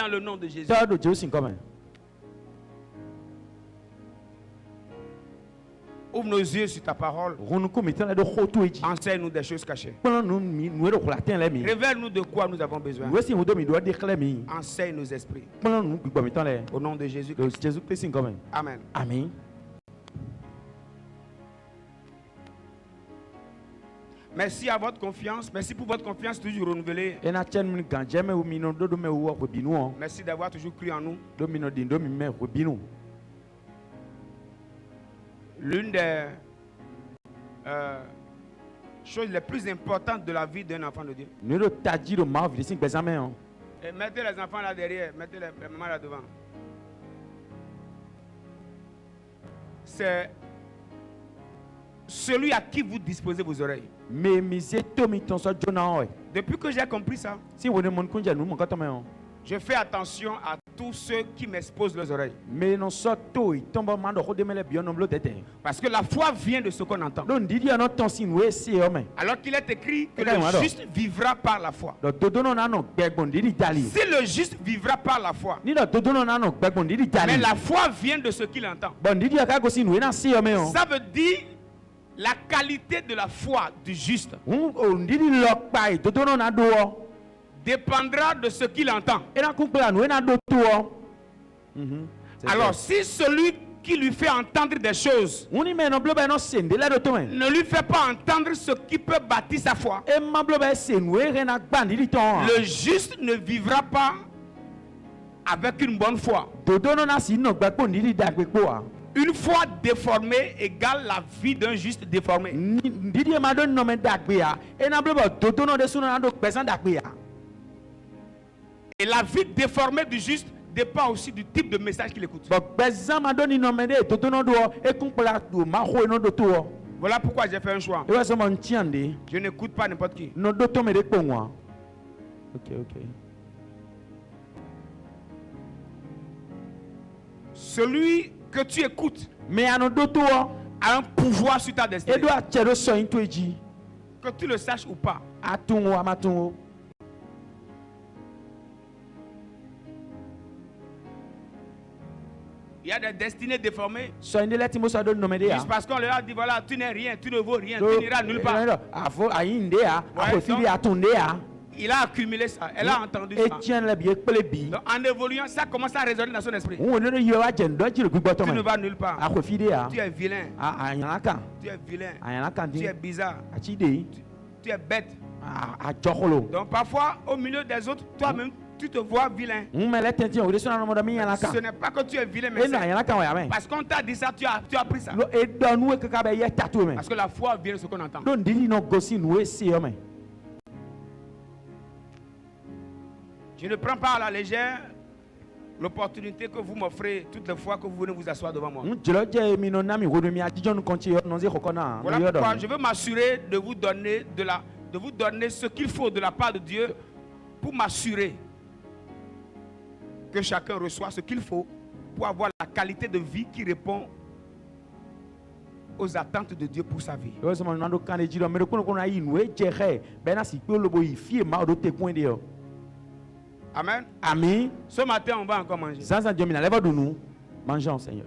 dans le nom de Jésus. Tọ́ do Jésù nǹkan mẹ́. Ouvre nos yeux sur ta parole. Ronukú mi tán lẹ́dọ̀ kó tó èjì. Enseigne-nous des choses cachées. Kpọ́nọ́ nu mi nu ẹ̀rọ kula tẹ́ lẹ́ mi. Révèle-nous de quoi nous avons besoin. Ìwé sì ń wo domi ìdúró dé kílẹ̀ mi. Enseigne nos esprits. Kpọ́nọ́ nu gbígbọ́ mi tán lẹ́. Au nom de Jésus Do Christ. Jésù Kristi nǹkan mẹ́. Amen. Àmín. Merci à votre confiance. Merci pour votre confiance toujours renouvelée. Ena tsɛ nu gànjɛ mɛ mi nɔ dodo mɛ wɔ wɔ binu wɔ. Merci d'avoir toujours cru en nous. Do mi nɔ di do mi mɛ wɔ binu. L'une des choses les plus importantes de la vie d'un enfant de Dieu. Nu do tadzi do ma vi si gbɛzã mɛ o. Et mettez les enfants là derrière, mettez les mamans là devant. C'est celui à qui vous disposez vos oreilles. Mɛ mi se to mi tɔn sɔ jona wɔ. Depuis que j'ai compris ça, Si wo ne mɔ nkunjɛ nu mɔ kɔtɔ mɛ o. je fais attention à tous ceux qui m'exposent leurs oreilles. Mɛ nɔ sɔ to yi tɔnbɔ ma dɔ ko demɛ lɛ biɔ nɔ blo tɛtɛ. Parce que la foi vient de ce qu'on entend. Do ndidi yɛ nɔ tɔn si nu esi yɔ mɛ. Alors qu'il est écrit que Et là, le juste vivra par la foi. Dɔ dodo nɔ nanɔ gbɛgbɔn ndidi jali. Si le juste vivra par la foi, Ni dɔ dodo nɔ nanɔ gbɛgbɔn ndidi jali. mais la foi vient de ce qu'il entend. Bɔn ndidi yɛ ka gosi nu ena si yɔ mɛ o. Ça veut dire la qualité de la foi du juste O ndidi lɔ kpa yi dodo nɔ na do wɔ. dépendra de ce qu'il entend. Ena kun kpla nu ena do to wɔ. Alors si celui qui lui fait entendre des choses Uni mɛ nɔ blo bɛ nɔ se nde lɛ do to mɛ. ne lui fait pas entendre ce qui peut bâtir sa foi, E ma blo bɛ se nu e na gba ndidi tɔn. le juste ne vivra pas avec une bonne foi. Dodo nɔ na si nɔ gbɛgbɔ ndidi dagbe kpo wa. Une foi déformée égale la vie d'un juste déformé. Ndidi yɛ ma do nɔ mɛ dagbe ya. Ena blo bɛ dodo nɔ de sunu na do gbɛzã dagbe ya. Et la vie déformée du juste dépend aussi du type de message qu'il écoute. Bɔn gbɛzã ma do ni nɔ mɛ de dodo nɔ do wɔ. E kun kpla do ma xo yi nɔ do to wɔ. Voilà pourquoi j'ai fait un choix. E bɛ sɔ ma ŋtiyan de. Je n'écoute pas n'importe qui. Nɔ do to mɛ de kpo ŋua. Ok. Celui que tu écoutes Mɛ a nɔ do to wɔ. a un pouvoir sur ta E destinée. do a cɛ do sɔ yin to yi dzi. Que tu le saches ou pas. A tun wo a ma tun wo. Il y a des destinées déformées. Sɔ yin de lɛ ti mo sɔ do nɔ mɛ de ya. Juste parce qu'on leur a dit voilà, tu n'es rien, tu ne vaux rien, tu n'iras nulle part. A fɔ a yi n de ya. A Ouais, ko fi de a tun de ya. Il a accumulé ça. Elle a entendu E ça. tiɲɛ lɛ bi e kple bi. Donc, en évoluant, ça commence à résonner dans son esprit. N wo ne do yɔ a jɛn dɔ jiri gbígbɔ Tu ne tɔmɛ. vas nulle part. A ko fi de ya. Tu es vilain. A ɲana kan. Tu es vilain. A ɲana kan Tu di. es bizarre. A ci de. Tu es bête. A jɔkolo. Donc parfois, au milieu des autres, toi-même, tu te vois vilain. N mɛ lɛ tɛntɛn o de sɔnna nɔmɔdɔ min ɲana kan. Ce n'est pas que tu es vilain, E mais na c'est ɲana kan wa ya mɛ. parce qu'on t'a dit ça, tu as pris ça. E dɔ nu e kaka bɛ yɛ tatu mɛ. Parce que la foi vient de ce qu'on entend. Do ndidi nɔ gosi nu e se yɔ mɛ. Je ne prends pas à la légère l'opportunité que vous m'offrez toutes les fois que vous venez vous asseoir devant moi. N jɛlɛ jɛ mi nɔ na mi wo do mi a jijɔ nu kɔnti yɔ nɔnze kɔkɔ na. Voilà pourquoi je veux m'assurer de vous donner ce qu'il faut de la part de Dieu pour m'assurer que chacun reçoit ce qu'il faut pour avoir la qualité de vie qui répond aux attentes de Dieu pour sa vie. Yɔ sɔmɔ nuna do kan de jidɔ mɛ de kɔnɔ ayi nu e jɛ xɛ bɛɛ na si kpe lobo yi fie ma o do te kun de yɔ. Amen. Ami. Ce matin, on va encore manger. Zanzan jɔ mina lɛ bɛ dunu. Mangeons Seigneur.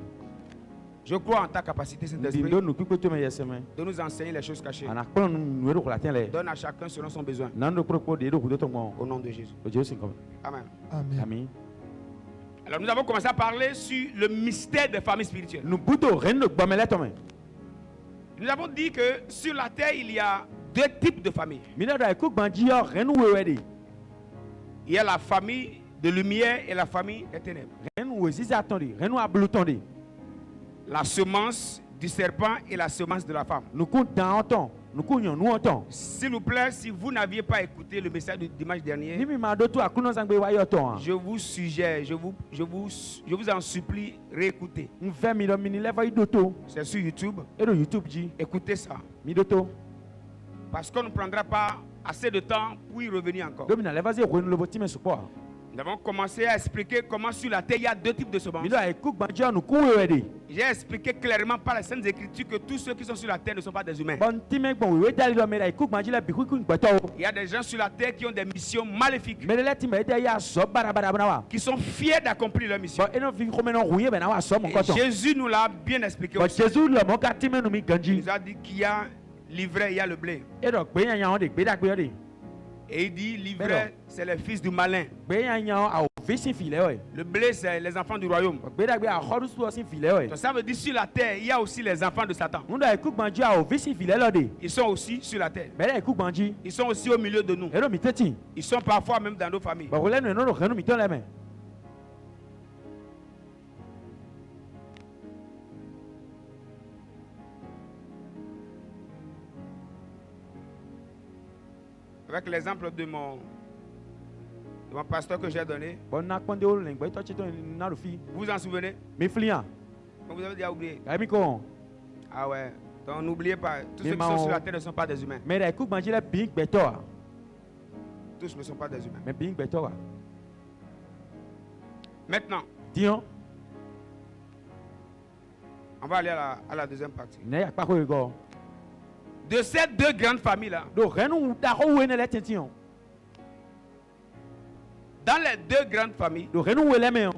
Je crois en ta capacité, Saint-Esprit, Ndindo nu kpikpe to mɛ yɛ sɛmɛ. de nous enseigner les choses cachées. Ana kpɔn nu do kula tɛn lɛ. Donne à chacun selon son besoin. Nan do kpɔkpɔ de do kudo tɔ ŋmɔ. Au nom de Jésus. O Jésus kɔmɛ. Amen. Amen. Ami. Alors nous avons commencé à parler sur le mystère des familles spirituelles. Nu buto ren do gbɔmɛ lɛ tɔmɛ. Nous avons dit que sur la terre, il y a deux types de familles. Mina do ayi ko gbɔn jiyɔ ren wewɛ de. Il y a la famille de lumière et la famille des ténèbres. Ren we sisan tɔn de. Ren a bulu tɔn de. La semence du serpent et la semence de la femme. Nuku dan tɔn. Nuku nyɔnu tɔn. S'il vous plaît, si vous n'aviez pas écouté le message du dimanche Ni dernier, mi ma do to akunɔ zangbe wa yɔ tɔn. je vous suggère, je vous en supplie, réécoutez. N fɛ mi dɔ mini lɛ fɔ i do to. C'est sur YouTube. E do YouTube dzi. Écoutez ça. Mi do to. Parce qu'on ne prendra pas assez de temps pour y revenir encore. Do mina lɛ fɔ se ko nu lobo ti mɛ supɔ. Nous Nous avons commencé à expliquer comment sur la terre il y a deux types de semences. mi do ai ku gbanjo nu ku we de J'ai expliqué clairement par les Saintes Écritures que tous ceux qui sont sur la terre ne sont pas des humains. bon ti me gbon we dali do me dai ku gbanjo le bi ku gbeto Il y a des gens sur la terre qui ont des missions maléfiques, me le ti me de ya so barabara bana wa qui sont fiers d'accomplir leur mission. bon eno fi ko me no huye be na wa so mo Et koto Jésus nous l'a bien expliqué bon aussi. Jesus le mo ka ti me nu mi Il ganji nous a dit qu'il y a l'ivraie, il y a le blé. e do gbe yan yan de gbe da gbe de Et il dit l'ivraie, c'est les fils du malin. gbe yan yan a o vision file we Le blé, c'est les enfants du royaume. gbe da gbe a horu su o sin file we Donc ça veut dire sur la terre, il y a aussi les enfants de Satan. mu do ai ku gbanjo a o vision file lo de Ils sont aussi sur la terre. me dai ku gbanji Ils sont aussi au milieu de nous. e do mi teti Ils sont parfois même dans nos familles. bon le no no kanu mi to le me Avec l'exemple de mon pasteur que j'ai donné, bon na kwande o le gbe to chi to na ro fi vous vous en souvenez? mi flian Vous avez déjà oublié. ai mi ko Ah ouais. Donc n'oubliez pas, tous Mais ceux qui sont ma- sur la terre ne sont pas des humains. me dai ku gbanji le bi gbeto a Tous ne sont pas des humains. me bi gbeto a Maintenant, dion on va aller à la deuxième partie. ne ya pa ko go De ces deux grandes familles-là, do renu da ko we ne le tention dans les deux grandes familles, do renu we le me o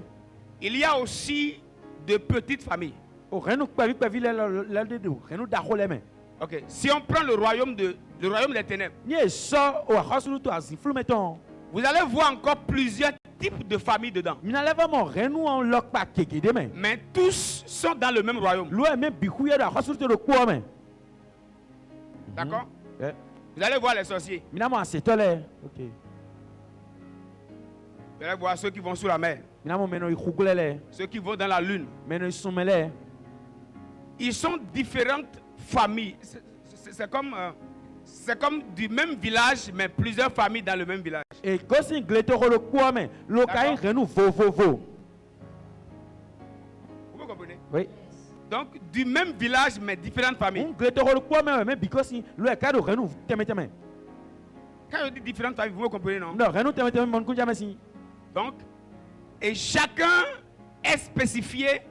il y a aussi de petites familles. o renu pe vi le de do renu da ko le me Ok. Si on prend le royaume des ténèbres, ni e so o hosulu to asi flu meton vous allez voir encore plusieurs types de familles dedans. mi na le vraiment renu on lock pa kekede me Mais tous sont dans le même royaume. lo e me bi ku ye do hosulu to do ku me D'accord? eh Vous allez voir les sorciers. mi na mo asetole okay Vous allez voir ceux qui vont sous la mer. mi na mo meno ikugulele Ceux qui vont dans la lune. meno isumele Ils sont différentes familles. C'est comme du même village, mais plusieurs familles dans le même village. e gosi gleto ko lo ku me lo kai D'accord. renu vo Vous comprenez? oui Donc, du même village, mais différentes familles. un gleto ko lo ku me because lo e ka do renu teme Quand je dis différentes familles, vous me comprenez, non? no renu teme mon ku jamais si Donc, et chacun est spécifié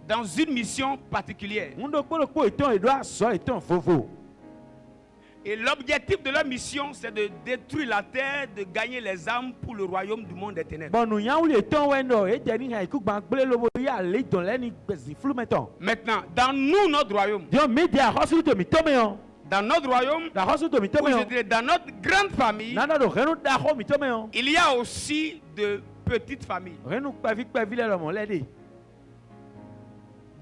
dans une mission particulière. Mundo kpolo kpo eton e do aso eton vo Et l'objectif de leur mission, c'est de détruire la terre, de gagner les âmes pour le royaume du monde des ténèbres. bon nu yan wuli eton we no e de ni ha iku gban gble lo bo ya le don le ni gbezi flu meton Maintenant, dans nous, notre royaume, dio me dia hospital to mi to me on dans notre royaume, da hospital to mi to ou me je on dirais dans notre grande famille, nana do renu da ho mi to me on il y a aussi de petites familles. renu pa vi le lo mo le de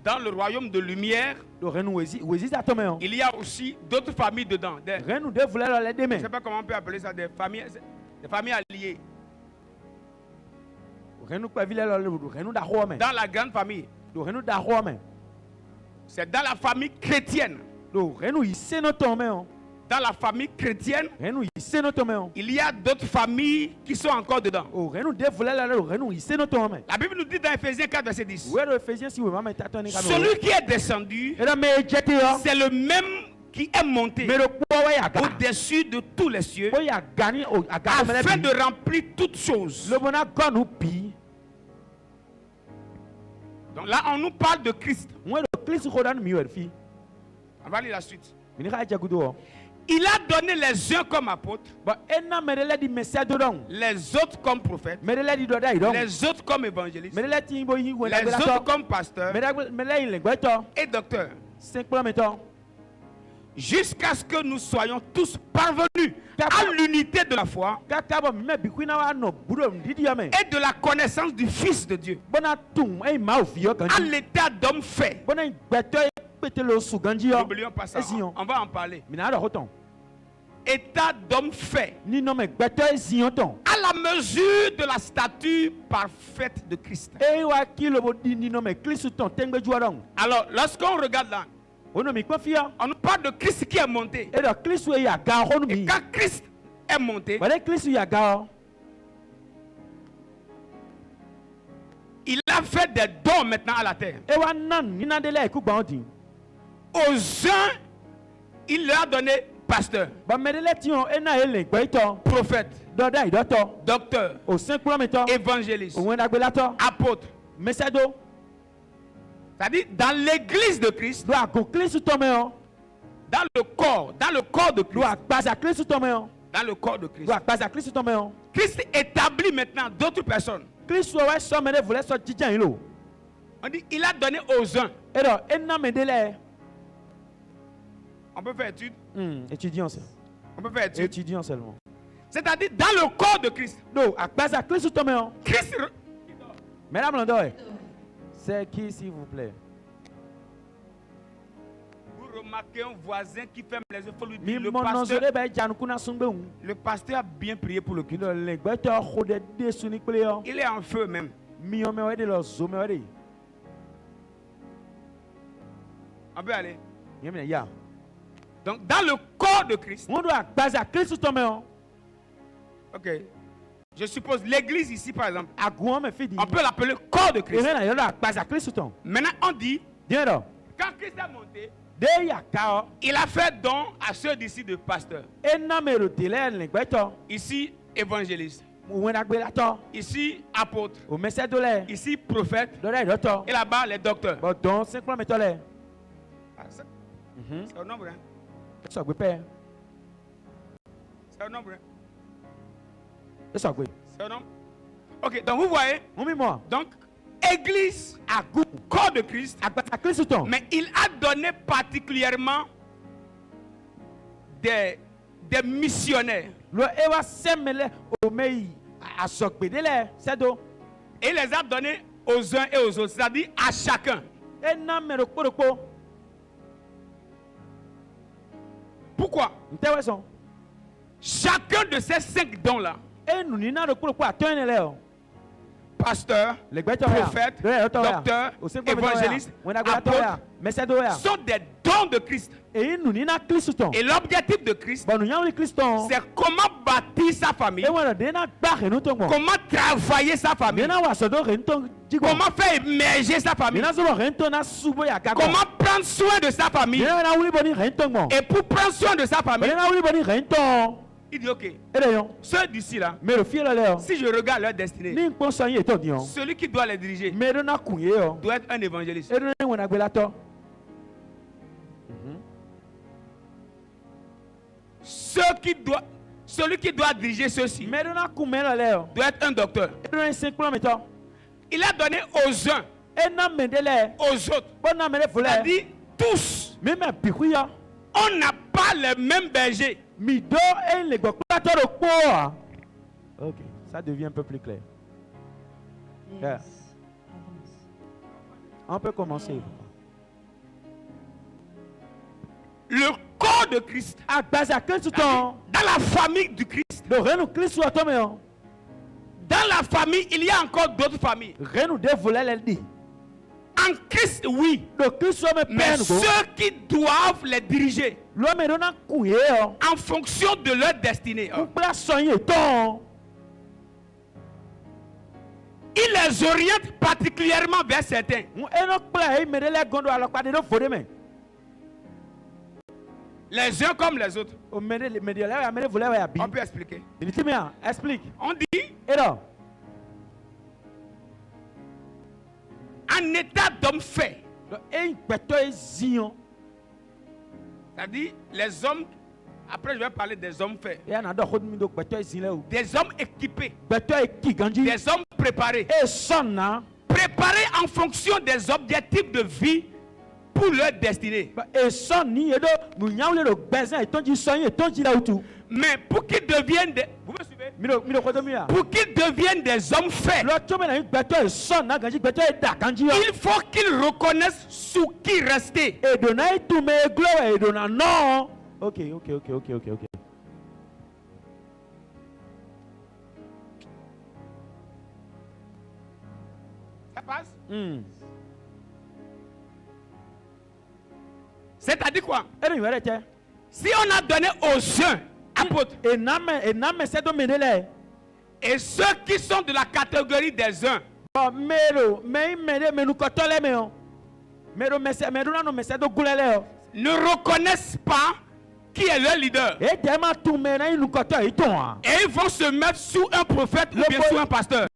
Dans le royaume de lumière, do renu wezi ta to me on il y a aussi d'autres familles dedans. renu de vule lo le de Je me ne sais pas comment on peut appeler ça, des familles alliées. renu pa vi le lo do renu da ho me Dans la grande famille, do renu da ho me c'est dans la famille chrétienne. do renu ise no to me on Dans la famille chrétienne, renu ise no to me on il y a d'autres familles qui sont encore dedans. o renu de vule lo renu ise no to me La Bible nous dit dans Ephésiens 4, verset 10. we do Ephesians si we ma ta to ni ka no Celui qui est descendu, era me jete yo c'est le même qui est monté me do po we ya ga au-dessus de tous les cieux, o ya gani o aga me afin le de remplir toutes choses. lo bona gonu pi Donc là, on nous parle de Christ. mwe do Christ ko dan mi wer fi On va lire la suite. mi ni ka ja gudo Il a donné les uns comme apôtres, ba enna me le di message do don les autres comme prophètes, me le di do dai don les autres comme évangélistes, me le ti bo yi we la les la autres to comme pasteurs me le le gbe to et docteurs, 5 plan meton jusqu'à ce que nous soyons tous parvenus à l'unité de la foi kaka bo me bi kwina wa no budo ndidi ya me et de la connaissance du Fils de Dieu, bona tum e ma o fi yo kan à l'état d'homme fait. bona gbe to pete lo su ganji yo N'oublions pas ça. Ezion. On va en parler. mi na do hoton État d'homme fait, ni no me gbe to ezion ton à la mesure de la stature parfaite de Christ. e wa ki lo bo di ni no me Christ ton tengbe ju don Alors, lorsqu'on regarde là, ono mi ko fi yo on nous parle de Christ qui est monté. e do Christ we ya ga ho no Et mi quand Christ est monté, ba Christ ya ga ho il a fait des dons maintenant à la terre. e wa nan ni na de le ku gba odin Aux uns, il leur a donné pasteur, ba me de le ti on e na e le gbe to prophète, Doda idoto. docteur, O simplement meto. évangéliste, O wena gbelato. apôtre. Mesedo. C'est-à-dire dans l'église de Christ, Do akokle su tome o. dans le corps de Do Christ, akpaza kle su tome o. dans le corps de Christ. Do akpaza kle su tome o. Christ établit maintenant d'autres personnes. Kristo wa so mene vole so jijan yi lo. On dit, il a donné aux uns. Edo enna medele. On peut faire étude. Étudiant ça. On peut faire étude. Étudiant seulement. C'est-à-dire dans le corps de Christ. Do akpaza kle su tome o. Christ, Mesdames Landoy. C'est qui s'il vous plaît? vous remarquez un voisin qui ferme les yeux, il faut lui Mi dire, monozore ba janukuna sungbe un. le pasteur a bien prié pour le culte. Kilo le gbeto khode de suni pele yo. Il est en feu même. Mi yo me wede lo zo me wede. On peut aller. Yemine ya. Donc dans le corps de Christ, On doit akpaza kle su tome o. ok, je suppose l'église ici par exemple, Aguon me fidi. on peut l'appeler corps de Christ. Ere na yo do akpaza kle su ton. Maintenant on dit, Bien do. quand Christ est monté, De ya ka o. il a fait don à ceux d'ici de pasteurs. Enna me ro tele le gbeto. Ici évangéliste, O wena gbelato. ici apôtre, O mesedo le. ici prophète Do da idoto. et là-bas les docteurs. Bon donc simplement meto le. Ah, c'est au nombre, hein? So gbe pe. C'est au nombre, hein? So gbe. C'est au nombre. Ok, donc vous voyez, On mi mo. donc église, Agu. corps de Christ, Akpaza kle su ton. mais il a donné particulièrement des missionnaires. Lo ewa semele o mei asokpe de le. Sedo. Et il les a donnés aux uns et aux autres, c'est-à-dire à chacun. Enna me ro kporokpo. Pourquoi? Ntewe son. Chacun de ces 5 dons-là, Enu ni na ro kporokpo atone le o. pasteur, Le gbeto prophète, docteur, évangéliste, apôtre, Mesedo ya. sont des dons de Christ. E nu ni na Kristo ton. Et l'objectif de Christ, Bon, nous avons Christ. c'est comment bâtir sa famille, Et voilà, dena barre nous ton. comment travailler sa famille, Dena wa sodo renton jigo. comment faire émerger sa famille, Dena so renton na subo ya kako. comment prendre soin de sa famille. Dena na wuli boni renton mo. Et pour prendre soin de sa famille, Dena wuli boni renton. il dit ok, E de yon. ceux d'ici là, Mais le fiel le. si je regarde leur destinée, Ni npon so yin eto dion. celui qui doit les diriger Mais dena kunye yo. doit être un évangéliste. E dena wona gbelato. Celui qui doit diriger ceux-ci Mais dena kumela le. doit être un docteur. E dena 5 km. Il a donné aux uns, E na mendele. aux autres. Bon na mele fole. C'est-à-dire tous. Mais me pikuya. On n'a pas les mêmes bergers. Mi do e le gbelato ro po. OK, ça devient un peu plus clair. Yeah. On peut commencer. Le corps de Christ, Agbaza Kristo ton. dans la famille du Christ, Do renu Kristo atome yo. dans la famille, il y a encore d'autres familles. Renu de voler le di. En Christ, oui. Do Kristo me Mais pen go. ceux qui doivent les diriger Lo me do na kuye yo. en fonction de leur destinée, Ou pla sonye ton. il les oriente particulièrement vers certains. Mu eno pla e me de le gondo alokpa de do fode me. Les uns comme les autres. O me de la me de voler ya bi. On peut expliquer. Ditimia, explique. On dit Ero. en état d'homme fait. Do e peto e zion. C'est-à-dire les hommes, après je vais parler des hommes faits. Ya na do khod mi do peto e zin le o. Des hommes équipés, Peto e ki ganji. des hommes préparés. E son na. Préparés en fonction des objectifs de vie pour leur destinée. E son ni e do mu nyaule do bezan e tonji sonye tonji la utu. Mais pour qu'ils deviennent des... Vous me suivez? Mi do khodo mi ya. Pour qu'ils deviennent des hommes faits, Lo chome na peto e son na ganji peto e da ganji yo. il faut qu'ils reconnaissent sous qui rester. E do na itu me glow e do na no. OK. Ça passe? C'est-à-dire quoi? Eri were te. Si on a donné aux uns, apôtres, E na me se do menele. et ceux qui sont de la catégorie des uns, Bo mero, me nu kotole me o. Mero me se na no me se do gulele o. ne reconnaissent pas qui est leur leader. Et tellement tout maintenant il nous côté et ton. Et ils vont se mettre sous un prophète ou bien sous un pasteur.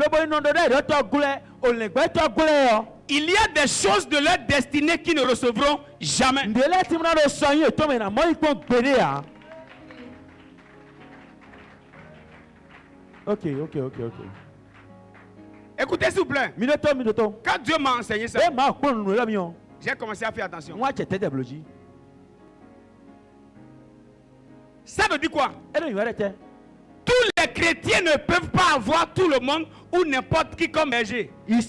Il y a des choses de leur destinée qui ne recevront jamais. Ok. Écoutez s'il vous plaît. Quand Dieu m'a enseigné ça, j'ai commencé à faire attention. Ça veut dire quoi? Tous les chrétiens ne peuvent pas avoir tout le monde ou n'importe qui comme berger. On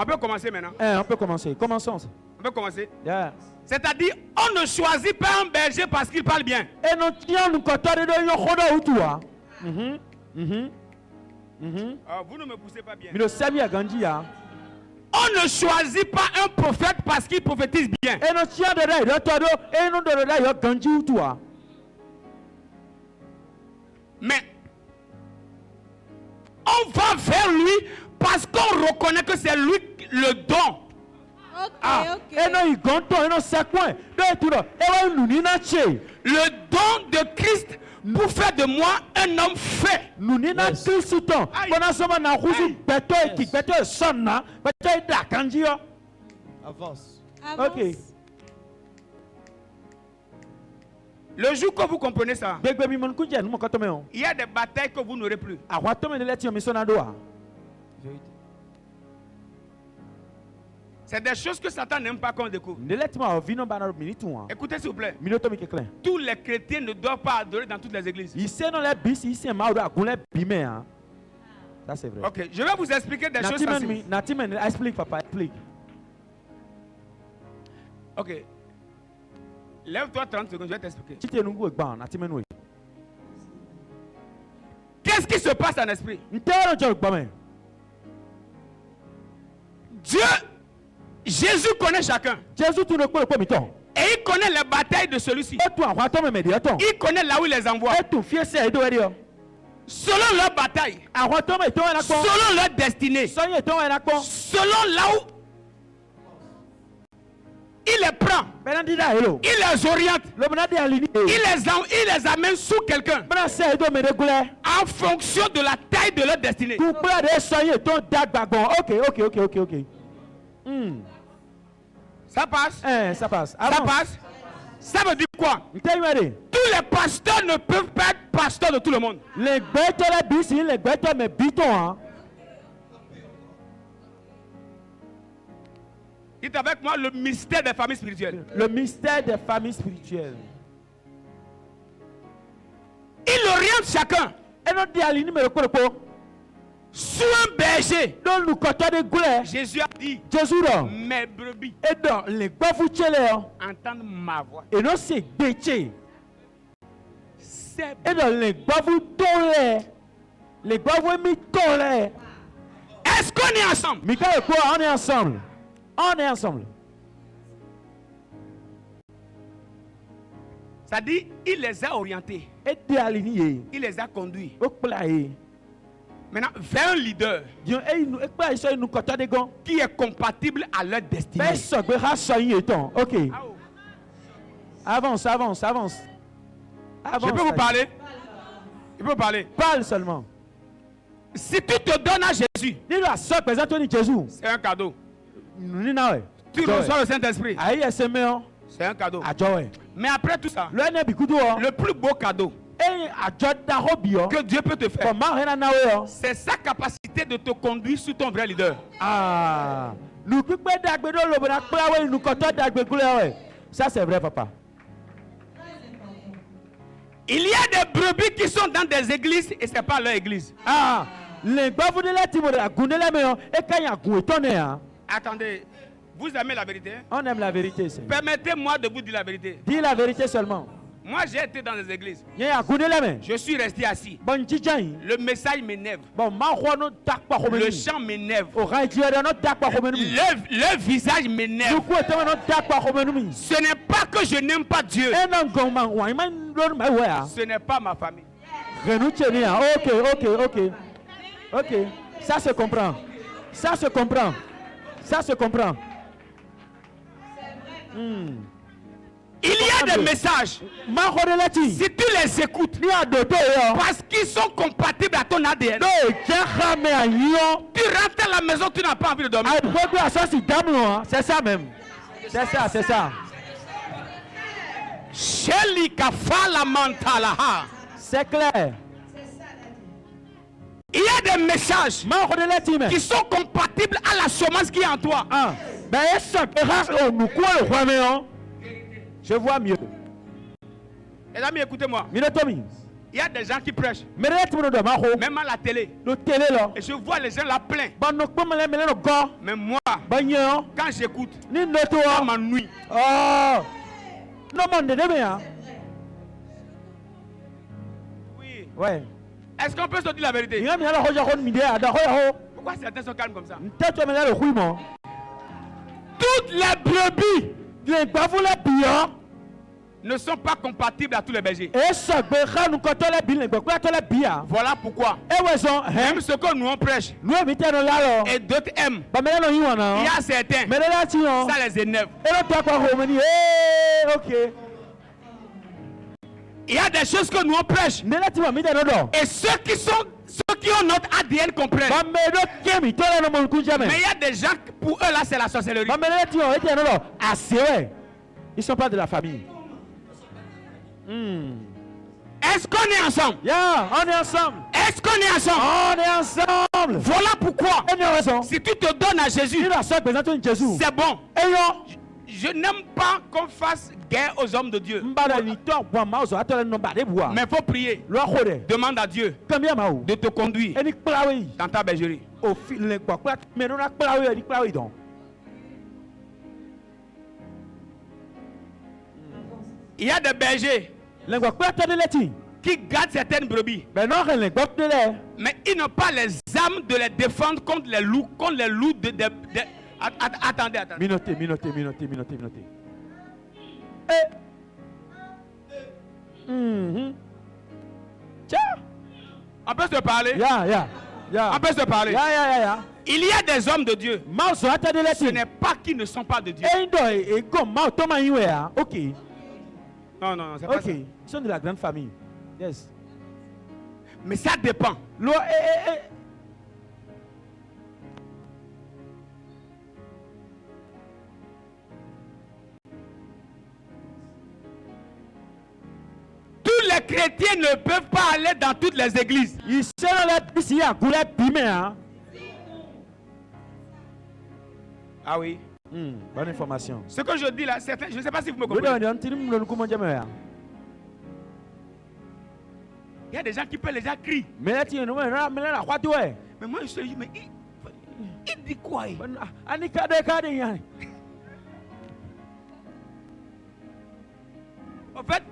peut commencer maintenant. On peut commencer. Commençons. On peut commencer. Yeah. C'est-à-dire, on ne choisit pas un berger parce qu'il parle bien. Vous ne me poussez pas bien. On ne choisit pas un prophète parce qu'il prophétise bien. Mais on va vers lui parce qu'on reconnaît que c'est lui le don. Le don de Christ pour faire de moi un homme fait. Avance. Ok. Le jour que vous comprenez ça, il y a des batailles que vous n'aurez plus. C'est des choses que Satan n'aime pas qu'on découvre. Écoutez s'il vous plaît. Tous les chrétiens ne doivent pas adorer dans toutes les églises. Ça c'est vrai. Ok, je vais vous expliquer des choses sensibles. Explique, papa, explique. Ok. Lève-toi 30 secondes, je vais t'expliquer. Qu'est-ce qui se passe en esprit? Dieu, Jésus connaît chacun. Et il connaît les batailles de celui-ci. Il connaît là où il les envoie. Selon leur bataille, selon leur destinée, selon là où il les prend, il les oriente, il les amène sous quelqu'un en fonction de la taille de leur destinée. Ok. Ça passe? Ça passe. Ça passe? Ça veut dire quoi? Tous les pasteurs ne peuvent pas être pasteurs de tout le monde. Dites avec moi le mystère des familles spirituelles. Le mystère des familles spirituelles. Il oriente chacun sous un berger. Jésus a dit, mes brebis entendent ma voix. Ces est-ce qu'on est ensemble? On est ensemble. Ça dit, il les a orientés. Il les a conduits. Maintenant, vers un leader qui est compatible à leur destinée. Ok. Avance. Je peux vous parler? Je peux vous parler? Parle seulement. Si tu te donnes à Jésus, c'est un cadeau. Tu reçois le Saint-Esprit. C'est un cadeau. Mais après tout ça, le plus beau cadeau que Dieu peut te faire, c'est sa capacité de te conduire sous ton vrai leader. Ça c'est vrai, papa. Il y a des brebis qui sont dans des églises et ce n'est pas leur église. Attendez, vous aimez la vérité? On aime la vérité. Permettez-moi de vous dire la vérité. Dis la vérité seulement. Moi j'ai été dans des églises. Je suis resté assis. Le message m'énerve. Le chant m'énerve. Le visage m'énerve. Ce n'est pas que je n'aime pas Dieu. Ce n'est pas ma famille. Ok. Ça se comprend. Il y a des messages. Si tu les écoutes, parce qu'ils sont compatibles à ton ADN, tu rentres à la maison, tu n'as pas envie de dormir. C'est ça même. C'est ça, c'est ça. C'est clair. Il y a des messages qui sont compatibles à la semence qui est en toi. Je vois mieux. Les amis, écoutez-moi. Il y a des gens qui prêchent, même à la télé. Et je vois les gens là plein. Mais moi, quand j'écoute, ça m'ennuie. Oui. Ouais. Est-ce qu'on peut se dire la vérité? Pourquoi certains sont calmes comme ça? Toutes les brebis ne sont pas compatibles à tous les bergers. Voilà pourquoi, même ce que nous on prêche et d'autres aiment, il y a certains, ça les énerve. Il y a des choses que nous on prêche et ceux qui ont notre ADN comprennent. Mais il y a des gens, pour eux là c'est la sorcellerie. Ils sont pas de la famille. Est-ce qu'on est ensemble? On est ensemble. Est-ce qu'on est ensemble? On est ensemble. Voilà pourquoi, si tu te donnes à Jésus, c'est bon. Je n'aime pas qu'on fasse guerre aux hommes de Dieu. Mais il faut prier. Demande à Dieu de te conduire dans ta bergerie. Il y a des bergers qui gardent certaines brebis, mais ils n'ont pas les armes de les défendre contre les loups, Attendez. Minotez. Tiens. On peut se parler? On peut se parler? Il y a des hommes de Dieu. Ce n'est pas qu'ils ne sont pas de Dieu. Non, c'est pas ça. Ils sont de la grande famille. Yes. Mais ça dépend. Tous les chrétiens ne peuvent pas aller dans toutes les églises. Ah oui. Bonne information. Ce que je dis là, je ne sais pas si vous me comprenez. Il y a des gens qui peuvent les gens crient. Mais moi je dis, mais il dit quoi? En fait,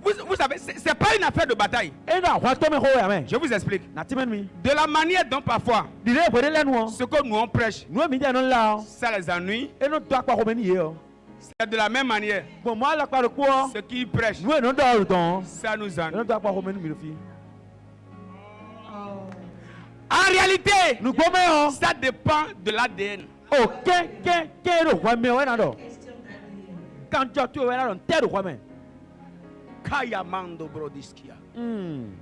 vous savez, c'est pas une affaire de bataille. Je vous explique. De la manière dont parfois ce que nous on prêche, ça les ennuie. C'est de la même manière ce qu'ils prêchent, ça nous ennuie. En réalité, ça dépend de l'ADN.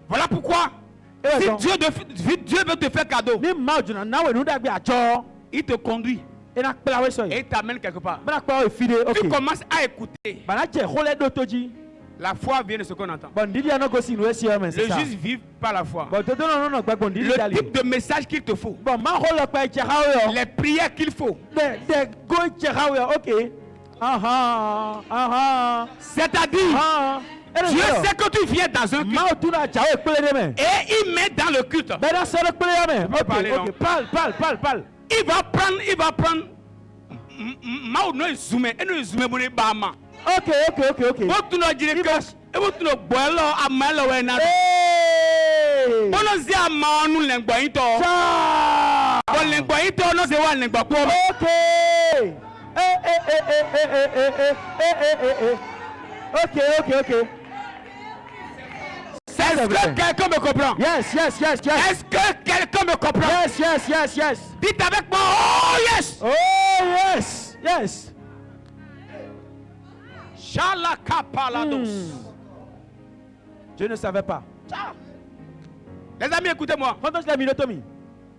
Voilà pourquoi, si Dieu veut te faire cadeau, il te conduit et il t'amène quelque part. Tu commences à écouter. La foi vient de ce qu'on entend. Le juste vit par la foi. Le type de message qu'il te faut. Les prières qu'il faut. C'est-à-dire, Dieu sait que tu viens dans un culte et il met dans le culte. Parle. Il va prendre Ok. Est-ce que quelqu'un me comprend? Yes. Est-ce que quelqu'un me comprend? Yes. Dites avec moi, oh yes! Oh yes. Shalakapalados. Je ne savais pas. Les amis, écoutez-moi. Quand je l'ai mis le Tommy.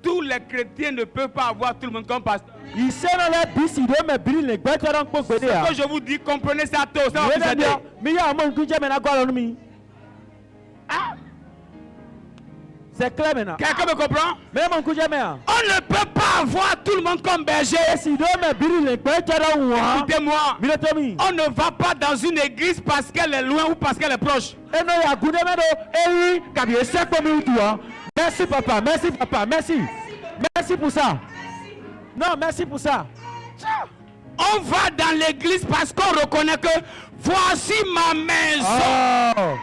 Tous les chrétiens ne peuvent pas avoir tout le monde comme pasteur. Il sait dans les bis, il doit me briller les bêtes dans le côté. Quand je vous dis, comprenez ça tôt. Ça va vous aider. Mais il y a un monde qui dit maintenant quoi l'ennemi. C'est clair maintenant. Quelqu'un me comprend? Mais mon coup jamais. On ne peut pas avoir tout le monde comme berger. Si doit me briller les bêtes dans le Écoutez-moi. Mais le Tommy. On ne va pas dans une église parce qu'elle est loin ou parce qu'elle est proche. Et non, il y a goûté maintenant. Et oui, quand il est comme toi. Merci papa, merci papa, merci. Merci pour ça. Non, merci pour ça. On va dans l'église parce qu'on reconnaît que voici ma maison. Oh.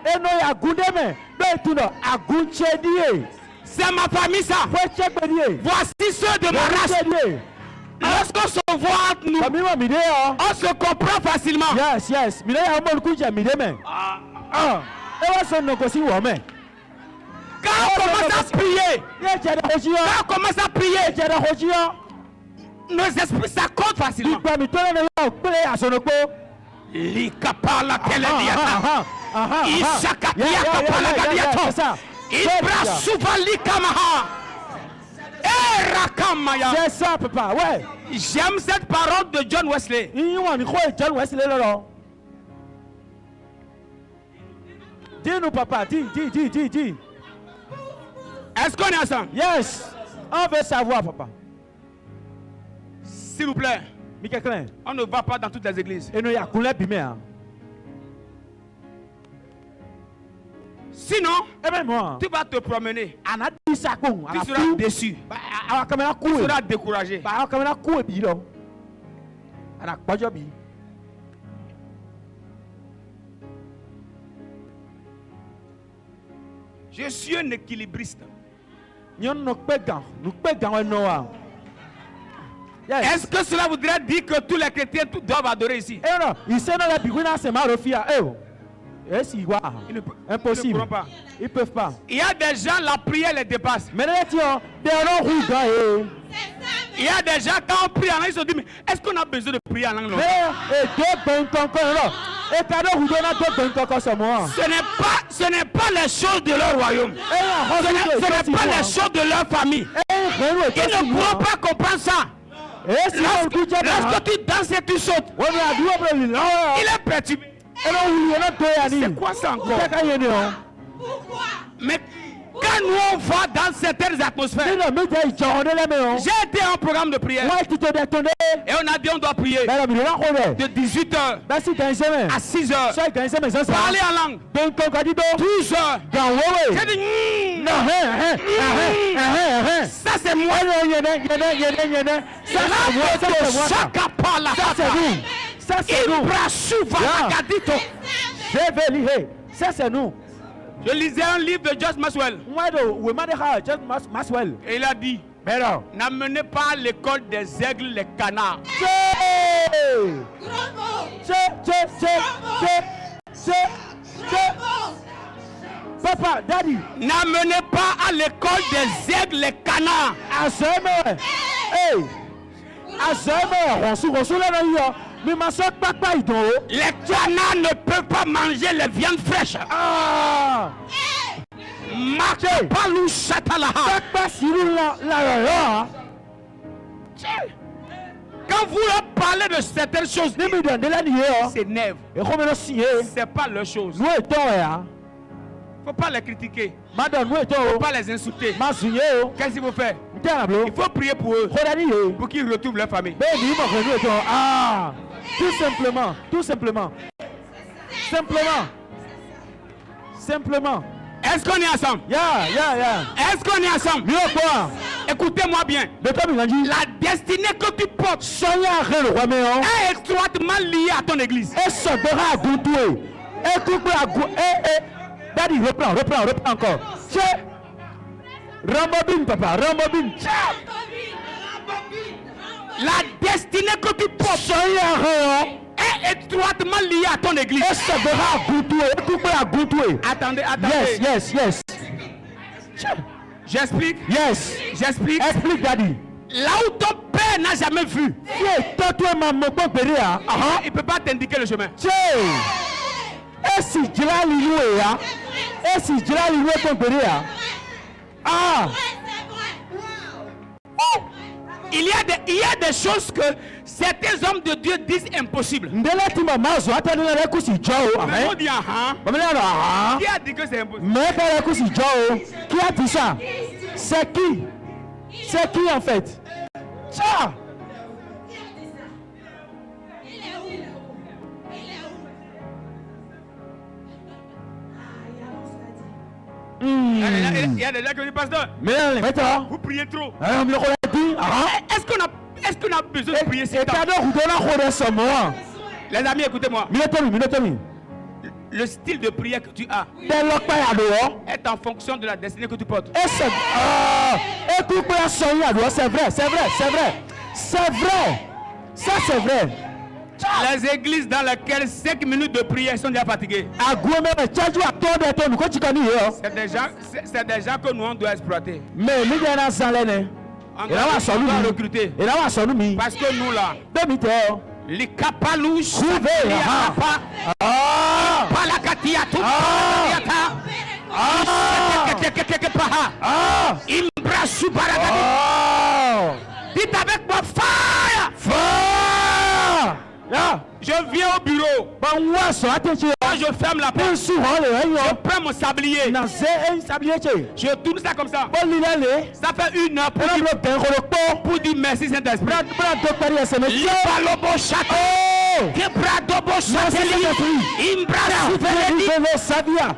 Et non, il y a goûté mais tout non, à goûter. C'est ma famille ça. Voici ceux de ma race. Lorsqu'on se voit entre nous, on se comprend facilement. Yes, yes. Mais il y a un monde qui dit mais. Et on se négocie ou mais. Quand on commence à prier, nos esprits s'accordent facilement. Likapala kelediata. Ishakatia kapalagadiato. Ibra suvalikamaha. Erakamaya. C'est ça, papa, ouais. J'aime cette parole de John Wesley. Dis-nous, papa, dis. Est-ce qu'on est ensemble? Yes. On veut savoir, papa. S'il vous plaît, on ne va pas dans toutes les églises. Et nous, il y a coulé bimé. Sinon, moi, tu vas te promener. Tu seras déçu. Tu seras découragé. Je suis un équilibriste. Est-ce que cela voudrait dire que tous les chrétiens doivent adorer ici? Impossible. Ils ne peuvent pas. Il y a des gens, la prière les dépasse. Il y a des gens, quand on prie en langue, ils se disent, mais est-ce qu'on a besoin de prier en langue? Ce n'est pas les choses de leur royaume. Ce n'est pas les choses de leur famille. Ils ne pourront pas comprendre ça. Lorsque tu danses et tu sautes, il est perturbé. C'est quoi ça encore? Mais quand nous on va dans certaines atmosphères, j'ai été en programme de prière et on a dit on doit prier de 18h à 6h, parler en langue 12h. J'ai dit ça c'est moi. Ça c'est nous. Ça c'est nous. Je lisais un livre de Just Maxwell. Et il a dit, n'amenez pas à l'école des aigles les canards. Papa, daddy. N'amenez pas à l'école des aigles les canards. Les canards ne peuvent pas manger les viandes fraîches. Quand vous leur parlez de certaines choses, ils s'énervent. C'est pas leur chose. Il ne faut pas les critiquer. Il ne faut pas les insulter. Qu'est-ce qu'il faut faire? Il faut prier pour eux, pour qu'ils retrouvent leur famille. Tout simplement. Est-ce qu'on est ensemble? Est-ce qu'on est ensemble? Écoutez-moi bien. La destinée que tu portes est étroitement liée à ton église. Daddy, reprends encore. Rambobine, papa, rambobine. La destinée que tu portes est étroitement liée à ton église. Attendez. Yes. J'explique. Yes. J'explique. Explique, daddy. Là où ton père n'a jamais vu, Fie toto ma moko bere ya. il ne peut pas t'indiquer le chemin. Che. Esi jira lilu ya. Esi jira lilu ton bere ya. Ah. Il y a des choses que certains hommes de Dieu disent impossibles. Ndele tima mazo atani na kusi jo. Mais on dit qui a dit que c'est impossible? Mais pas kusi jo. Qui a dit ça? C'est qui? C'est qui en fait? Ça. Il y a des gens qui disent, pasteur, Mais maintenant, vous priez trop. est-ce qu'on a besoin de prier si tard? Les amis, écoutez-moi. Le style de prière que tu as est en fonction de la destinée que tu portes. C'est vrai. Ça, c'est vrai. Les églises dans lesquelles 5 minutes de prière sont déjà fatiguées. C'est des gens que nous on doit exploiter. On doit recruter. Parce que nous là, les capalous, dites avec moi fire. Je viens au bureau. Quand je ferme la porte, je prends mon sablier. Je tourne ça comme ça. Ça fait 1 heure pour dire merci Saint-Esprit.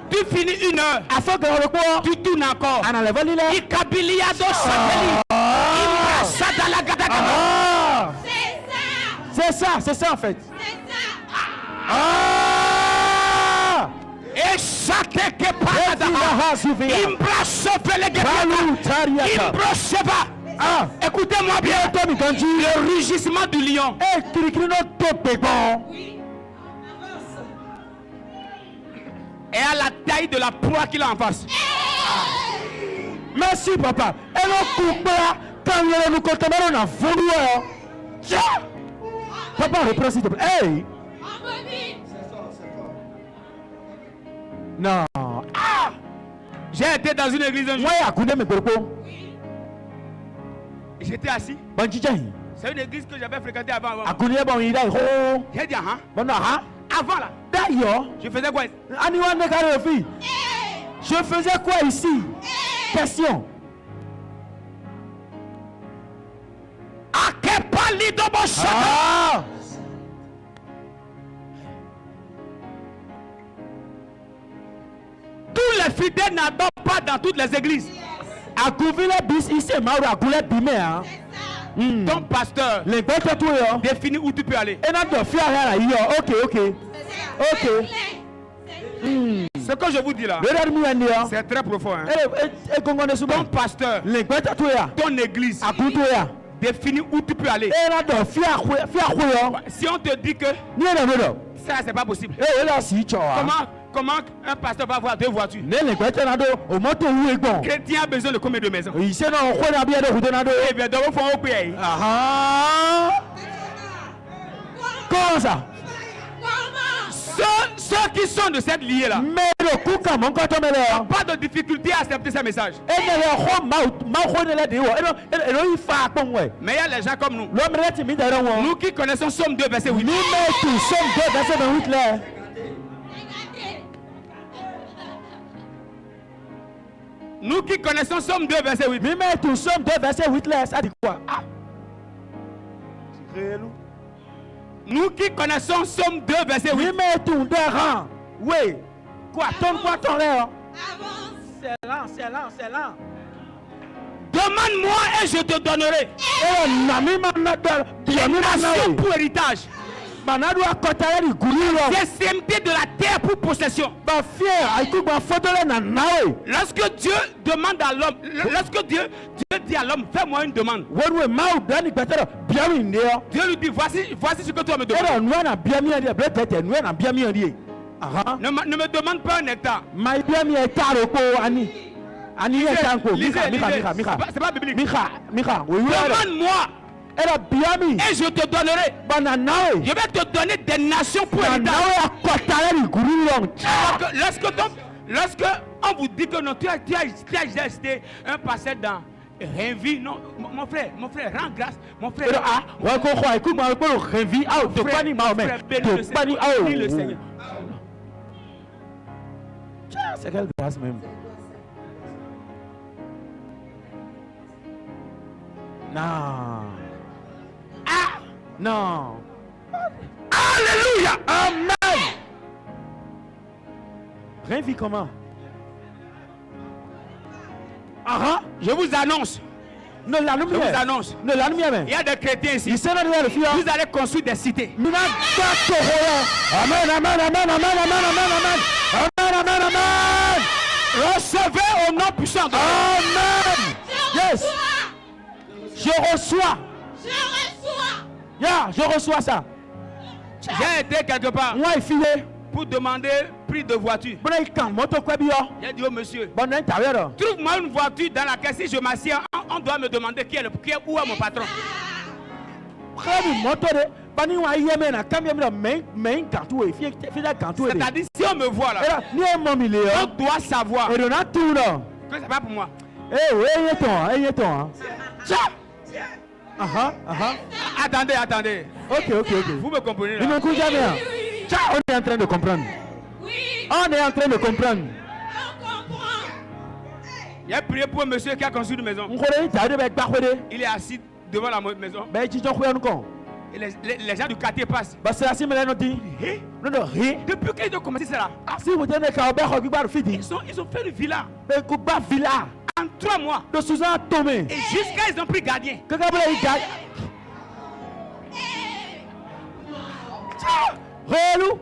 Tu finis 1 heure. Tu tournes encore. C'est ça en fait. Et chaque écoutez-moi bien. Le rugissement du lion est à la taille de la proie qu'il a en face. Merci papa. Et nous quand nous comptons, on a voulu. Papa, reprends s'il te plaît. Hey! Non. Ah! J'ai été dans une église un jour. J'étais assis. C'est une église que j'avais fréquentée avant. J'ai dit, avant là. D'ailleurs, je faisais quoi? Je faisais quoi ici? Question. Tous les fidèles n'adorent pas dans toutes les églises. Ton pasteur définit où tu peux aller. Ce que je vous dis là, c'est très profond. Ton pasteur, ton église définit où tu peux aller. Si on te dit que ça c'est pas possible, comment un pasteur va avoir 2 voitures? Chrétien a besoin de combien de maisons? Eh bien, donc il faut au pays. Comment ça? Ceux qui sont de cette liée là, pas de difficulté à accepter ce message. Mais il y a les gens comme nous. Nous qui connaissons Somme 2 verset 8. Nous qui connaissons Somme 2 verset 8. Ça dit quoi? Nous qui connaissons Somme 2 verset 8. Oui. Quoi? Ton l'air. C'est lent. Demande-moi et je te donnerai. Les nations pour héritage. C'est semé de la terre pour possession. Lorsque Dieu demande à l'homme, lorsque Dieu dit à l'homme, fais-moi une demande. Dieu lui dit, voici ce que tu vas me demander. Ne me demande pas un hectare. Ani Lisez, Tanko, lisez, Mika, lisez. Mika. C'est pas biblique. Mika, oui, oui. Demande-moi Elle a bien mis. et je te donnerai. Bananawe. Je vais te donner des nations pour héritage. Bananawe a kotala ni gurulong. Lorsque on vous dit que non, tu as acheté un pasteur dans Renvi, non, mon frère, rends grâce, mon frère. Ah, ouais, quoi, écoute-moi, le Renvi, ah, de quoi ni Mahomet, de quoi ni, ah, le Seigneur. C'est quelle grâce même. Non. Ah, Non. Alléluia. Amen. Renvi comment? Ah, je vous annonce. Ne la Je vous annonce. Ne la Il y a des chrétiens ici. Il s'est donné le fil. Vous allez construire des cités. Amen, amen, amen, amen, amen, amen, amen, amen, amen. Recevez au nom puissant de Dieu. Amen. Yes. Je reçois. Yeah, je reçois ça. J'ai été quelque part Moi, il filé. pour demander prix de voiture. Bon, il camp, moto quoi bien. J'ai dit au monsieur, Bon, non, t'as vu là. trouve-moi une voiture dans laquelle si je m'assieds, on doit me demander où est mon patron. Très moto de. Bani wa yeme na kam yeme mais kantou e fi da kantou e. C'est-à-dire, si on me voit là, Ni e momi le on yo. doit savoir E do na tout là. que c'est pas pour moi. Eh oui, il est ton. Aha. Attendez. OK. Vous me comprenez Ils là? ne coupent jamais. Tiens, on est en train de comprendre. On est en train de comprendre. J'ai prié pour un monsieur qui a construit une maison. On connaît ta de ba kwede. Il est assis devant la maison. Ben ti jon khoya nko. Et les gens du quartier passent. Ba se asi mele no ti. Hé? No ri. Depuis qu'ils ont commencé cela, Si vous tenez ka ba ko gba fiti. ils ont fait une villa E ku ba villa. en 3 mois. De Suzanne Tomé. Et jusqu'à ils ont pris gardien. Kaka bla i ga. Relou.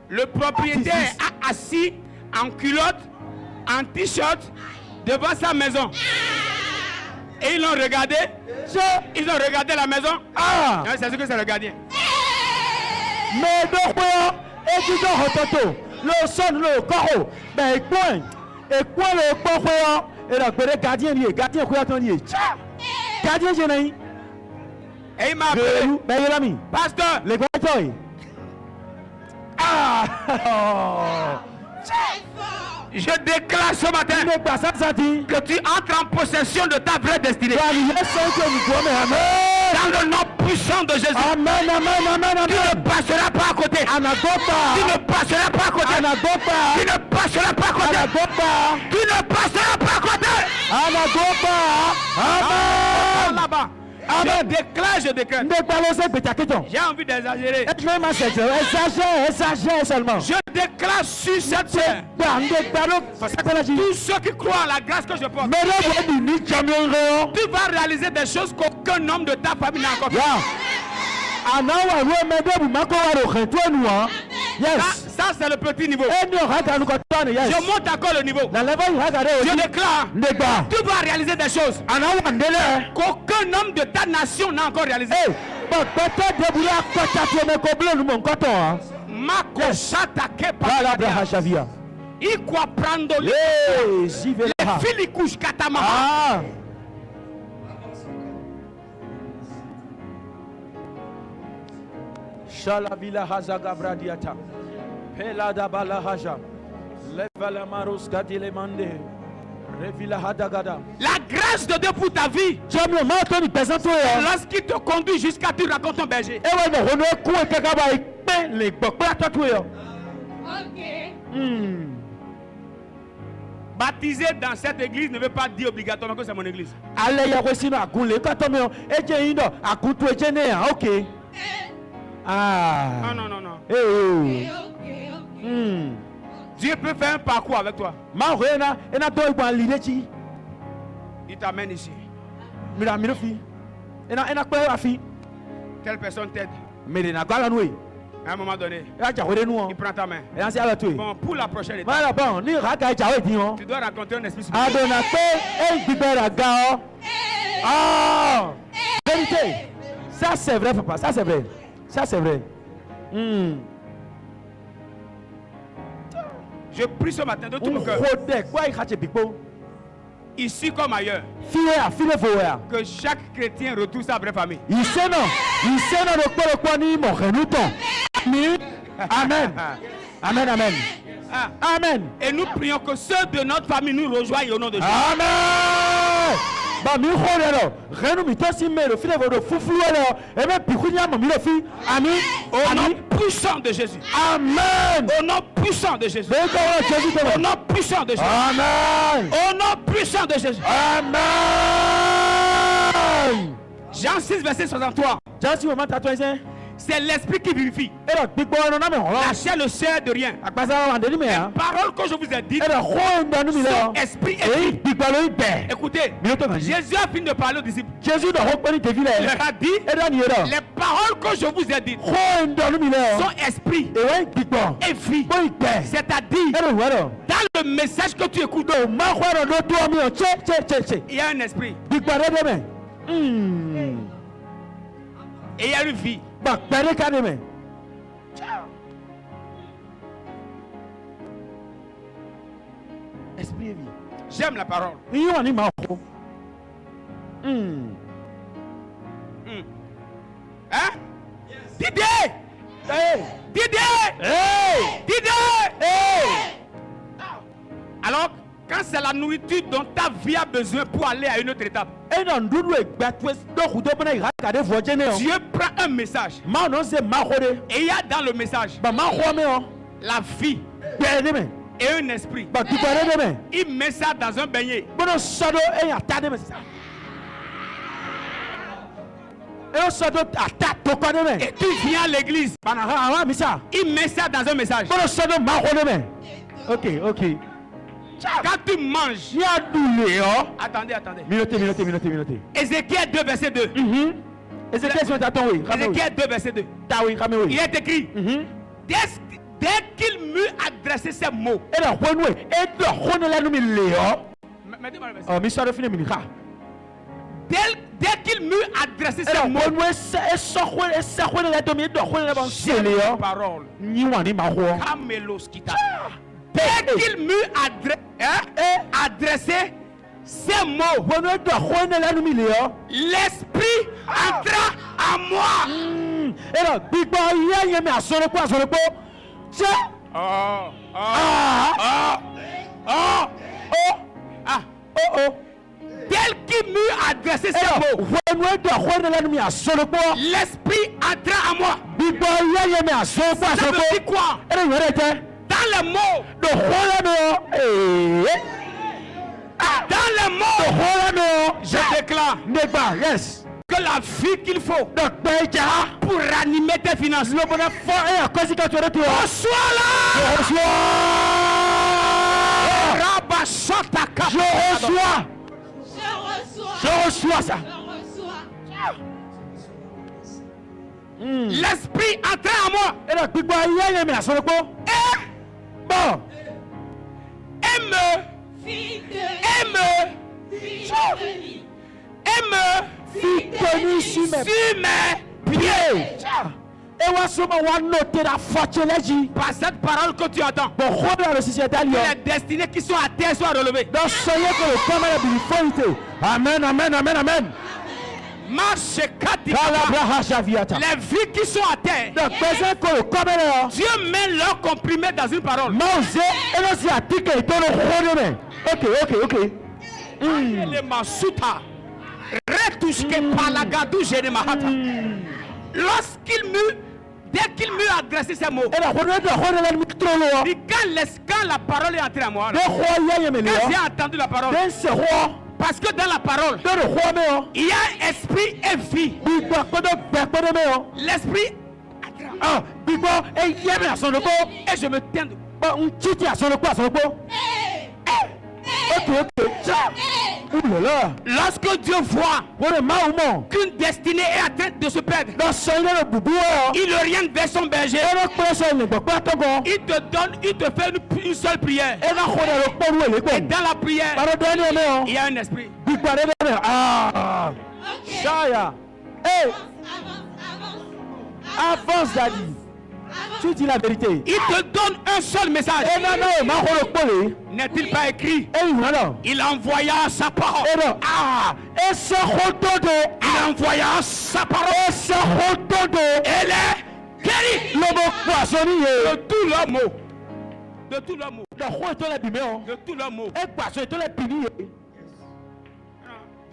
Le propriétaire a assis en culotte, en t-shirt, devant sa maison. Et ils l'ont regardé. Ils ont regardé la maison. Ah. C'est ce que c'est le gardien. Mais do khoya e ti jon hototo. Le son le koro. Ben e point le po khoya. Et la gbere gardien khoya ton lié. Gardien je nai. Et il m'a appelé. Relou. Ben yelami. Pasteur, Les gars, ah! je déclare ce matin Ne pas ça, ça dit. que tu entres en possession de ta vraie destinée. Amen. Dans le nom puissant de Jésus. Amen. Tu ne passeras pas à côté. Tu ne passeras pas à côté. Tu ne passeras pas à côté. Tu ne passeras pas à côté. Amen. Là-bas. Amen. Je déclare. Ne parlons pas de J'ai envie d'exagérer. Exagère seulement. Je déclare sur cette terre. Tous ceux qui croient en la grâce que je porte, tu vas réaliser des choses qu'aucun homme de ta famille n'a encore fait. Ça c'est le petit niveau. Je monte encore le niveau. Je déclare, tu vas réaliser des choses qu'aucun homme de ta nation n'a encore réalisé. Il croit prendre les filicouches katama. Shalavila hazaga bradiata. Pelada bala haja. Levala maros gadile mande. Revila hadagada. La grâce de Dieu pour ta vie. Lorsqu'il te conduit jusqu'à tu racontes ton berger. Baptisé dans cette église ne veut pas dire obligatoirement que c'est mon église. Ah. Non. Hey. Dieu peut faire un parcours avec toi. Il t'amène ici. Telle personne t'aide. À un moment donné, il prend ta main. Bon, pour la prochaine étape, tu dois rencontrer un esprit spirituel. Vérité. Ça c'est vrai, papa. Ça c'est vrai. Je prie ce matin de tout mon cœur. ici comme ailleurs, Fille à fille voya. que chaque chrétien retrouve sa vraie famille. Iseno le quoi ni mon renuton. Amen. Amen, amen. Ah. Amen. Et nous prions que ceux de notre famille nous rejoignent au nom de Jésus. Amen. Ba mi khole lo. Renu mi tosi me le fille de fufu lo. E me pikunya mo mi le fi. Amen. Au nom puissant de Jésus. Amen. Au nom puissant de Jésus. Au Au nom puissant de Jésus. Amen. Au nom puissant de Jésus. Amen. Jean 6, verset 63. Just moment tatouin. C'est l'esprit qui vivifie. Et le big boy non na me La hola. chair ne sert de rien. Akbaza wa ndeni me ya. Parole que je vous ai dites, Et le ho ndanu mi son le. esprit est Et vie. big boy lo ibe. Écoutez, Jésus Jésus a fini de parler aux disciples. de hokpeni te Il vile. leur a dit, Et dan yero. les paroles que je vous ai dites, Ho ndanu mi le. son esprit E wa big boy. est vie. Bo ibe. C'est-à-dire, Et le wero. dans le message que tu écoutes, Do ma khwaro do to mi o che. il y a un esprit Big boy de me. et il y a une vie. Ba pere ka de me. Esprit et vie. J'aime la parole. Yi wa ni ma ho. Hein? Didier! Hey. Didier! Hey. Didier! Hey. Alors, quand c'est la nourriture dont ta vie a besoin pour aller à une autre étape, E na ndudu e gbatwe do hudo bana ira ka de voje ne o. Dieu prend un message Ma no se ma khode. et il y a dans le message Ba ma ho me o. la vie Be de me. et un esprit. Ba big boy de me. Il met ça dans un beignet. Bono sodo e ya ta de me. E o sodo ata to ko de me. Et tu viens à l'église. Bana ha wa mi sa. Il met ça dans un message. Bono sodo ma ho de me. OK. Quand tu manges, Ni adule o. attendez. Minute. Ézéchiel 2, verset 2. Ezekiel so ta ton oui. Ézéchiel 2, verset 2. Ta oui, kame oui. Il est écrit, dès qu'il m'eut adressé ces mots. E da honu e do honu la no mi le o. Mettez-moi le verset. O mi so do fini mi ka. Dès qu'il m'eut adressé E ces da mots, honu e so honu la do mi do honu la ban se j'ai le la o. parole. Ni wa ni ma ho. Camelos kita. Dès qu'il m'eut adressé ces mots, Honu e do honu la no mi le o. l'esprit entra en moi. E da big boy ye mi asoro po. Je Tel qu'il m'eut adressé ces mots, honu e do honu la no mi asoro po. l'esprit entra en moi. Big boy ye mi asoro po. Ça veut dire quoi? E da yere te. Dans les mots, Do honu me o. dans les mots, Honu me o. je déclare Negba, yes. que la vie qu'il faut Donc beja. pour ranimer tes finances, Le bona fo e akosi ka tore tu. reçois-la. Reçois. Rabashataka. Je reçois. Je reçois ça. L'esprit entra en moi. Et la big boy ye mi asoro po. Bon. Tenu sur mes pieds. Et wa so ma wa noter la fortune leji. Par cette parole que tu entends, Bon khoda le société que alio. les destinées qui sont à terre soient relevées. Dans soyez que le kamera bi Amen. Marche Kala braha javiata. les vies qui sont à terre, Donc besoin que le kamera. Dieu met leur comprimé dans une parole. Mose et le si atike et tolo khodo me. OK. Le masuta. Retushke palagadou jene mahata. Dès qu'il m'eut adressé ces mots, Et la khodo la mi trolo. dit quand la parole est entrée à moi, De khoya ye me le. quand j'ai entendu la parole, Den se ho. parce que dans la parole, De le ho me o. il y a esprit et vie. Big boy kodo be me o. L'esprit Ah, big boy e ye me asoro po. et je me tiens debout. Ba un titi asoro po. OK. Ciao. Ouh là. Lorsque Dieu voit Wore ma ou mo. qu'une destinée est en train de se perdre, Dans soyez le boubou o. il oriente vers son berger. Et le preso ne gbo pa to go. Il te fait une seule prière. E na khoda le po lu le Et ko. dans la prière, Paro de ni me o. il y a un esprit. Big boy de me. Ah. Shaya. Hey, avance daddy. Tu dis la vérité. Il te donne un seul message. Et non, non, ma holopole. N'est-il pas écrit? Et voilà. Il envoya sa parole. Et non. Ah, et ce rotodo. Il envoya sa parole. Et ce rotodo. Elle est guérie. Le mot poissonnier. De tout leur mot. De tout leur mot. Le roi est les bimés. De tout leur mot. Et poisson est les piliers.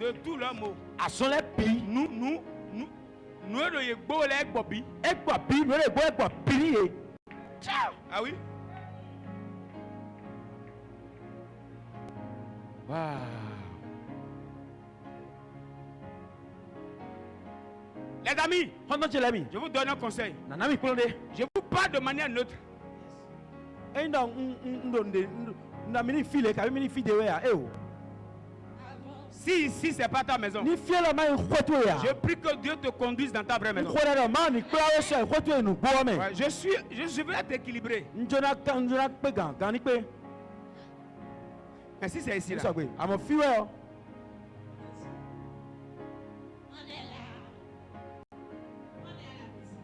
De tout leur mot. À son les piliers. Nous, le beau les bobby. Et quoi pilier, nous les bois quoi pilier. Ciao. Ah oui. Wow. Les amis, Pendant que l'ami. je vous donne un conseil. Nanami plondé. Je vous parle de manière neutre. Et non, on mini file, car mini file de wea. Eh oh. Si ici c'est pas ta maison, Ni fiel la main retour ya. je prie que Dieu te conduise dans ta vraie maison. Quoi là, man, ni quoi ça, retour nous bois mais. Ouais, je veux être équilibré. Njona pe gan, ni pe. Mais si c'est ici là, Ça gwe. Am fi we.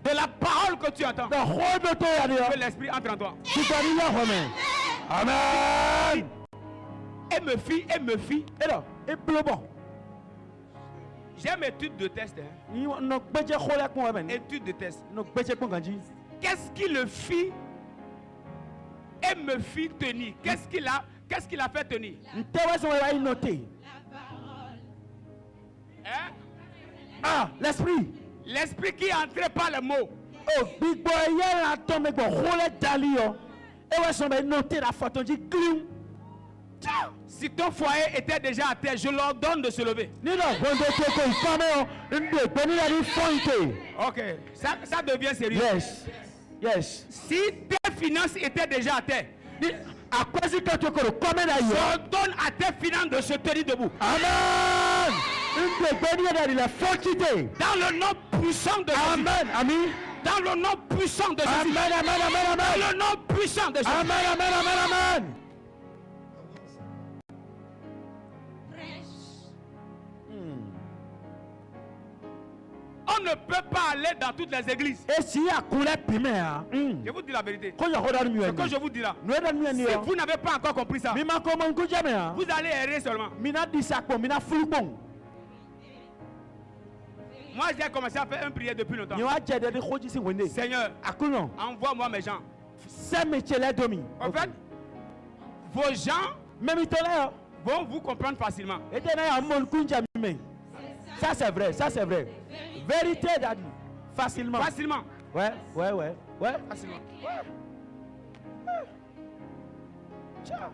de la parole que tu entends, Da hodo to ya que de. l'esprit entre en toi. Tu dois dire amen. Amen. Et me fie. Et là, et plus bon. J'aime étude de test. Hein. Ni no beje khola ko amen. Étude de test. No beje ko ganji. Qu'est-ce qui le fit et me fit tenir? Qu'est-ce qu'il a fait tenir? Ntewa so wa noter. Hein? Ah, l'esprit. L'esprit qui est entré par le mot. Oh, big boy, ya la tombe ko khola dali yo. Et wa so ba noter la photo di clean. Si ton foyer était déjà à terre, je leur donne de se lever. Ok, ça devient sérieux. Yes. Yes. Si tes finances étaient déjà à terre, À quoi est-ce que tu connais je donne à tes finances de se tenir debout. Amen. Dans le nom puissant de Jésus. Amen. Amen. Dans le nom puissant de Jésus. Amen. Amen. Amen. Dans le nom puissant de Jésus. Amen. Amen. Amen. Amen. On ne peut pas aller dans toutes les églises. Et si à couler pimé hein. Je vous dis la vérité. Quand il y a Ce que je vous dis là, nous si vous n'avez pas encore compris ça, Mima comment que jamais hein. vous allez errer seulement. Mina disako, mina fulbon. Moi, j'ai commencé à faire une prière depuis longtemps. Ni wa jede de khoji si wende. Seigneur, Akuno. envoie-moi mes gens. C'est métier les domi. En fait, vos gens même itole vont vous comprendre facilement. et tena ya mon kunja mime. Ça c'est vrai, ça c'est vrai. Vérité daddy. Facilement. Facilement. Ouais. Facilement. Ciao.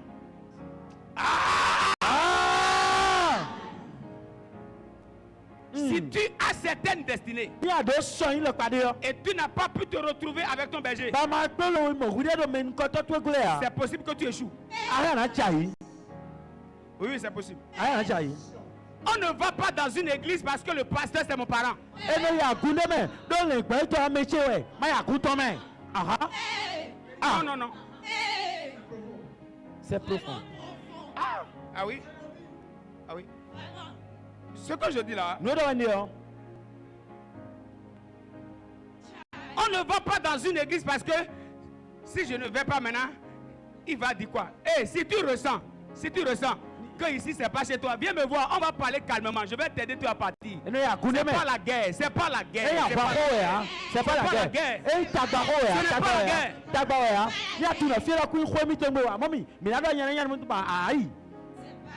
Si tu as certaines destinées Il y a deux sons il le padeo. et tu n'as pas pu te retrouver avec ton berger, Ba ma pelo mo gude do men ko to to glea. c'est possible que tu échoues. Ara na chai. Oui, c'est possible. Ara na chai. On ne va pas dans une église parce que le pasteur c'est mon parent. E no ya gunde me do le pe to ameche we. Ma ya ku to me. Aha. Ah non, non. C'est profond. Ah oui. Ah oui. Ce que je dis là, No do wani o. on ne va pas dans une église parce que si je ne vais pas maintenant, il va dire quoi? Eh, si tu ressens que ici c'est pas chez toi, viens me voir, on va parler calmement, je vais t'aider, tu vas partir. E no ya gunde C'est me. pas la guerre, c'est pas la E guerre. ya c'est ba pas- ho ya. C'est pas la guerre. E tagbaro Ce ya, n'est pas la tagbaro ya. guerre. Tagbaro ya. Ya tu na fiera ku khwe mi tembo wa. Mami, mi na do yana yana mu ba ai.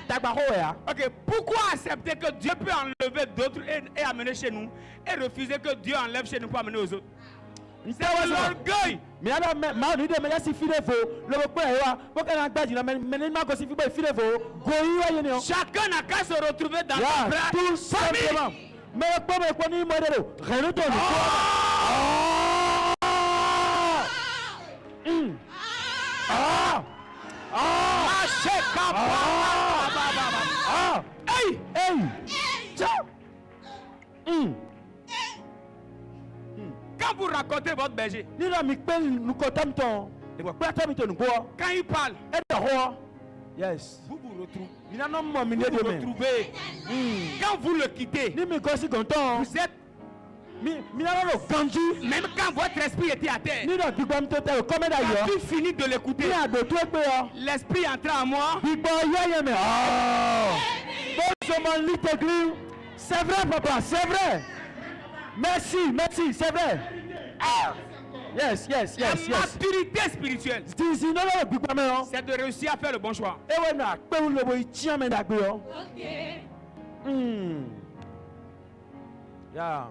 Tagbaro ya. Ok, pourquoi accepter que Dieu peut enlever d'autres et amener chez nous et refuser que Dieu enlève chez nous pour amener aux autres? C'est de l'orgueil. Mi na do ma ni de me ya si fi de fo. Lo pe wa. Bo ka na gbaji na me ni ma ko si fi bo fi de fo. Go yi wa yene o. Chacun n'a qu'à se retrouver dans Ya, sa vraie tout famille. simplement. Me ko ni mo de do. Reno to ni ko. Hey! Hey! Ciao! Quand vous racontez votre berger, Ni la mi pe nu ko tam ton. De ko tam ton nu ko. quand il parle, E de ho. Yes. vous vous retrouvez. Mi na no mo mi Vous ne de vous me. retrouvez. Quand vous le quittez, Ni mi ko si gonton. vous êtes Mina no ganji. Même quand votre esprit était à terre, Ni no gbigbo mto te come da quand yo. tu finis de l'écouter, Ni ado to pe yo. l'esprit entra en moi. Gbigbo ye me. Oh. Bon mon little. C'est vrai papa, c'est vrai. Merci, c'est vrai. Ah. Yes. La maturité spirituelle, Stizi no no gbigbo me yo. c'est de réussir à faire le bon choix. E we na pe un lobo ichi me da gbe yo. Okay. Yeah.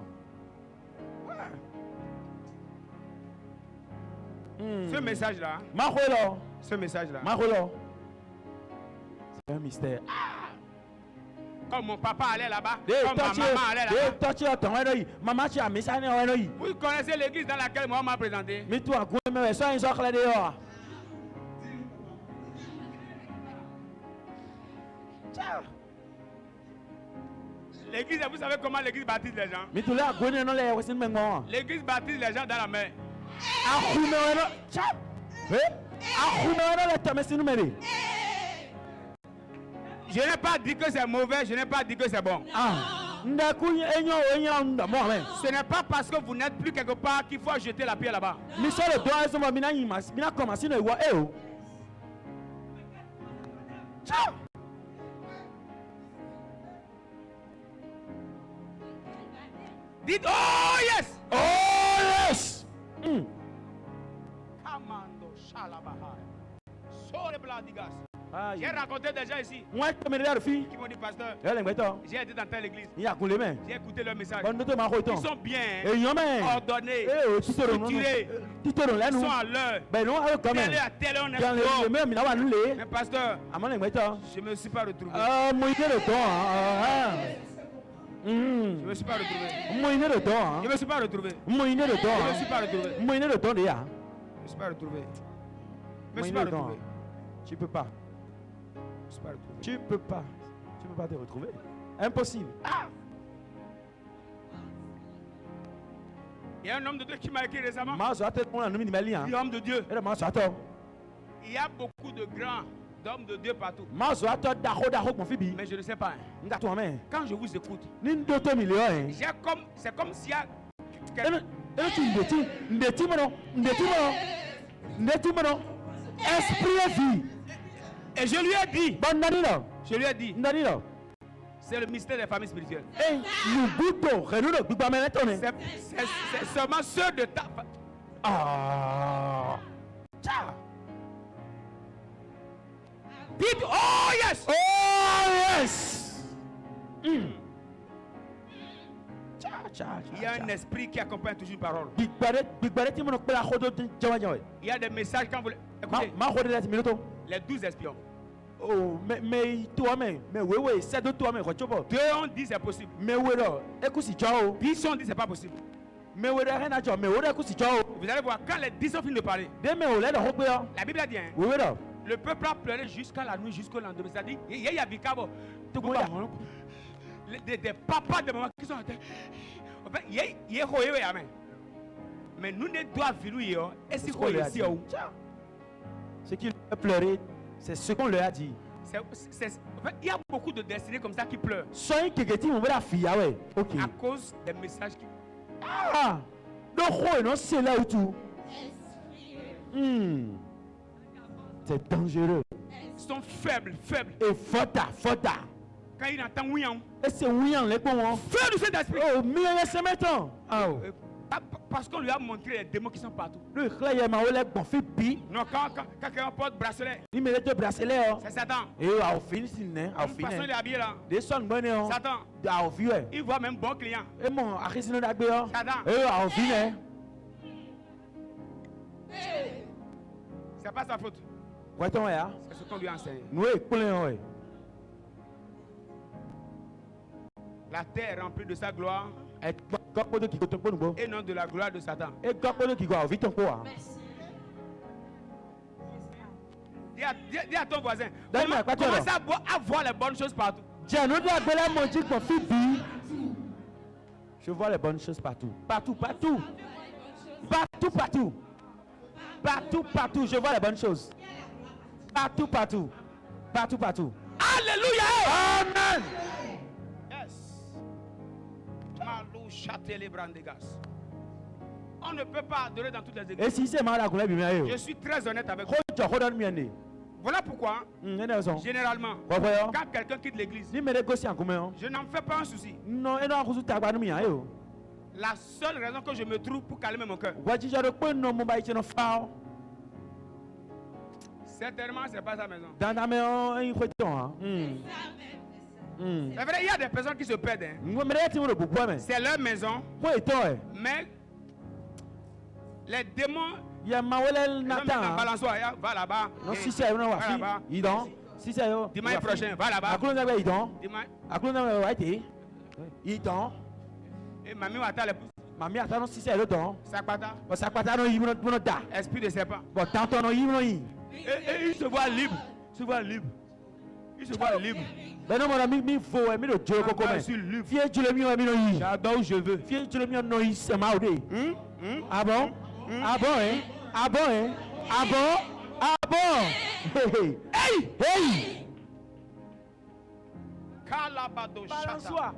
Ce message-là, Maholo. ce message-là, Maholo. C'est un mystère. comme mon papa allait là-bas, De comme ma maman allait là-bas. touch your tongue right. Mama chi amisa ne wa no yi. Vous connaissez l'église dans laquelle moi m'a présenté. Mi tu agun me so yin so kle de yo. L'église, vous savez comment l'église baptise les gens? Mi tu le agun no le wesin me ngo. L'église baptise les gens dans la mer. Akume wa no. Cha. Akume wa no le tamesi nu mere. Je n'ai pas dit que c'est mauvais, je n'ai pas dit que c'est bon. Ndaku enyo enyo ndamo amen. Ce n'est pas parce que vous n'êtes plus quelque part qu'il faut jeter la pierre là-bas. Mi so le doa so mo mi na yin mas. Mi na commencer no iwo e o. Cha. Dites oh yes! Oh yes. Kamando Shalabahai. Sore Bladigas. Ah, J'ai raconté des gens ici moi te me le fi. qui m'ont dit, pasteur, Ele ngbeto. j'ai été dans telle église, Ya kun le men. j'ai écouté leur message. Bon to ma ko Ils iton. sont bien, Èèyàn men. ordonnés, structuré. Títọ̀rọ̀ ils lẹ́nu. sont à l'heure. Bẹ́ẹ̀ ni wọ́n á kọ́ Tel mẹ́. est à tel, on est Kí lè fort. mẹ́rin mi náà wà nílé. Mais pasteur, Àmọ́ lè gbẹ́tọ̀. je ne me suis pas retrouvé. Mo iné lè tán. Je ne me suis pas retrouvé. Mo iné lè tán. Je ne me suis pas retrouvé. Mo iné lè Je ne me suis tán. pas retrouvé. Mo iné lè tán de yà. Je ne me suis pas retrouvé. Je Mo me suis iné pas lè tán. retrouvé. Tu peux pas. Je me suis pas retrouvé. Tu peux pas. Tu peux pas te retrouver. Impossible. Il y a un homme de Dieu qui m'a écrit récemment. Maa sọ àtẹ kún ànúmí ni mẹ́lí yàn. Il dit homme de Dieu. Ẹ dẹ̀ maa sọ àtọ. Il y a beaucoup de grands d'hommes de Dieu partout. Maa sọ àtọ dàkó kpọ̀n fíbi. Mais je ne sais pas. N ka tó wọn mẹ́. Quand je vous écoute, Ní n tó tó mi lè yọ yẹn. c'est comme s'il y a Ẹ ti ndètí mọ́nà. Esprit vie. Et je lui ai dit, Bon ndani lọ. je lui ai dit, Ndani lọ. c'est le mystère des familles spirituelles. Ẹ lùbútò rẹ̀lúdò gbígbà mẹ́rẹ́ tó ni. C'est seulement ceux de ta... Dites, oh yes! Oh yes. Il y a un esprit qui accompagne toujours une parole. Gbígbàrẹ́ tí mo nọ pé akodo jẹ́wọ́jẹ́wọ́. Il y a des messages quand vous... Écoutez, Máa kó de láti mi lóto. les 12 espions. Oh, mais toi mais wewe c'est de toi mais quoi tu vois. Deux ont dit c'est possible. Mais wewe ekusi chao. 10 ont dit c'est pas possible. Mais wewe rien à chao mais wewe ekusi chao. Vous allez voir, quand les 10 ont fini de parler, De me ole de hokbe yo. la Bible a dit, hein, Wewe do. le peuple a pleuré jusqu'à la nuit, jusqu'au lendemain. C'est-à-dire, il y a Bikabo, des papas, des mamans qui sont en terre. En fait, il y a amen. Mais nous ne doivent vivre, et c'est quoi ici? Ce qu'il a pleuré, c'est ce qu'on leur a dit. En fait, il y a beaucoup de destinées comme ça qui pleurent Soyez quelqu'un on veut la fille ah ouais. OK. à cause des messages qui... Ah. Donc non c'est là où tout. C'est dangereux. Ils sont faibles. Et fota. Quand ils entendent oui, Et c'est oui en les bons. feu du Saint-Esprit. Oh, mais c'est maintenant. Ah. Parce qu'on lui a montré les démons qui sont partout. Le clair m'a olé bon fait bi. Non, quand quelqu'un porte bracelet, Il me les bracelet. c'est Satan. Et au fin siné, au Une personne il est fin. habillé là. Des sons bonnes. Satan. Au vieux. Il voit même bon client. Et mon arrêtez d'agbe. Satan. Et au fin. C'est pas sa faute. Quoi ton ya? C'est ce qu'on lui a enseigné. Nous est plein ouais. La terre est remplie de sa gloire Et gapodo qui goton pour nous. et non de la gloire de Satan. Et gapodo qui go vite ton quoi. Dis à ton voisin. Donne-moi, pas toi, Commence à voir les bonnes choses partout. Tiens, nous doit appeler mon Dieu pour Fibi. Je vois les bonnes choses partout. Partout. Je vois les bonnes choses. Partout. Alléluia. Amen. Yes. Malou châter les brandegas. On ne peut pas adorer dans toutes les Et églises. si c'est malade, Je suis très honnête avec vous. je Voilà pourquoi, généralement, quand quelqu'un quitte l'église, je n'en fais pas un souci. Non, La seule raison que je me trouve pour calmer mon cœur, certainement, ce n'est pas sa maison. C'est vrai, il y a des personnes qui se perdent. Hein. C'est leur maison, mais les démons, balançoire, va là-bas. Dimanche prochain, va là-bas. Et mamie va attendre les pouces. Mami atano sisi elo don. Sakpata. Bo sakpata no yimo no da. Esprit de serpent. Bo tanto no yimo no yi. Et il se voit libre. Il se voit libre. Il se voit libre. Ben non mon ami mi fo e mi do jo koko Je me. suis libre. Fie jule mi o mi no yi. J'adore où je veux. Fie jule mi no yi se ma ode. Ah bon? Ah bon hein? Ah bon hein? Ah bon? Ah bon? Hey! Hey! Hey! Kalabado chata. Balançoire.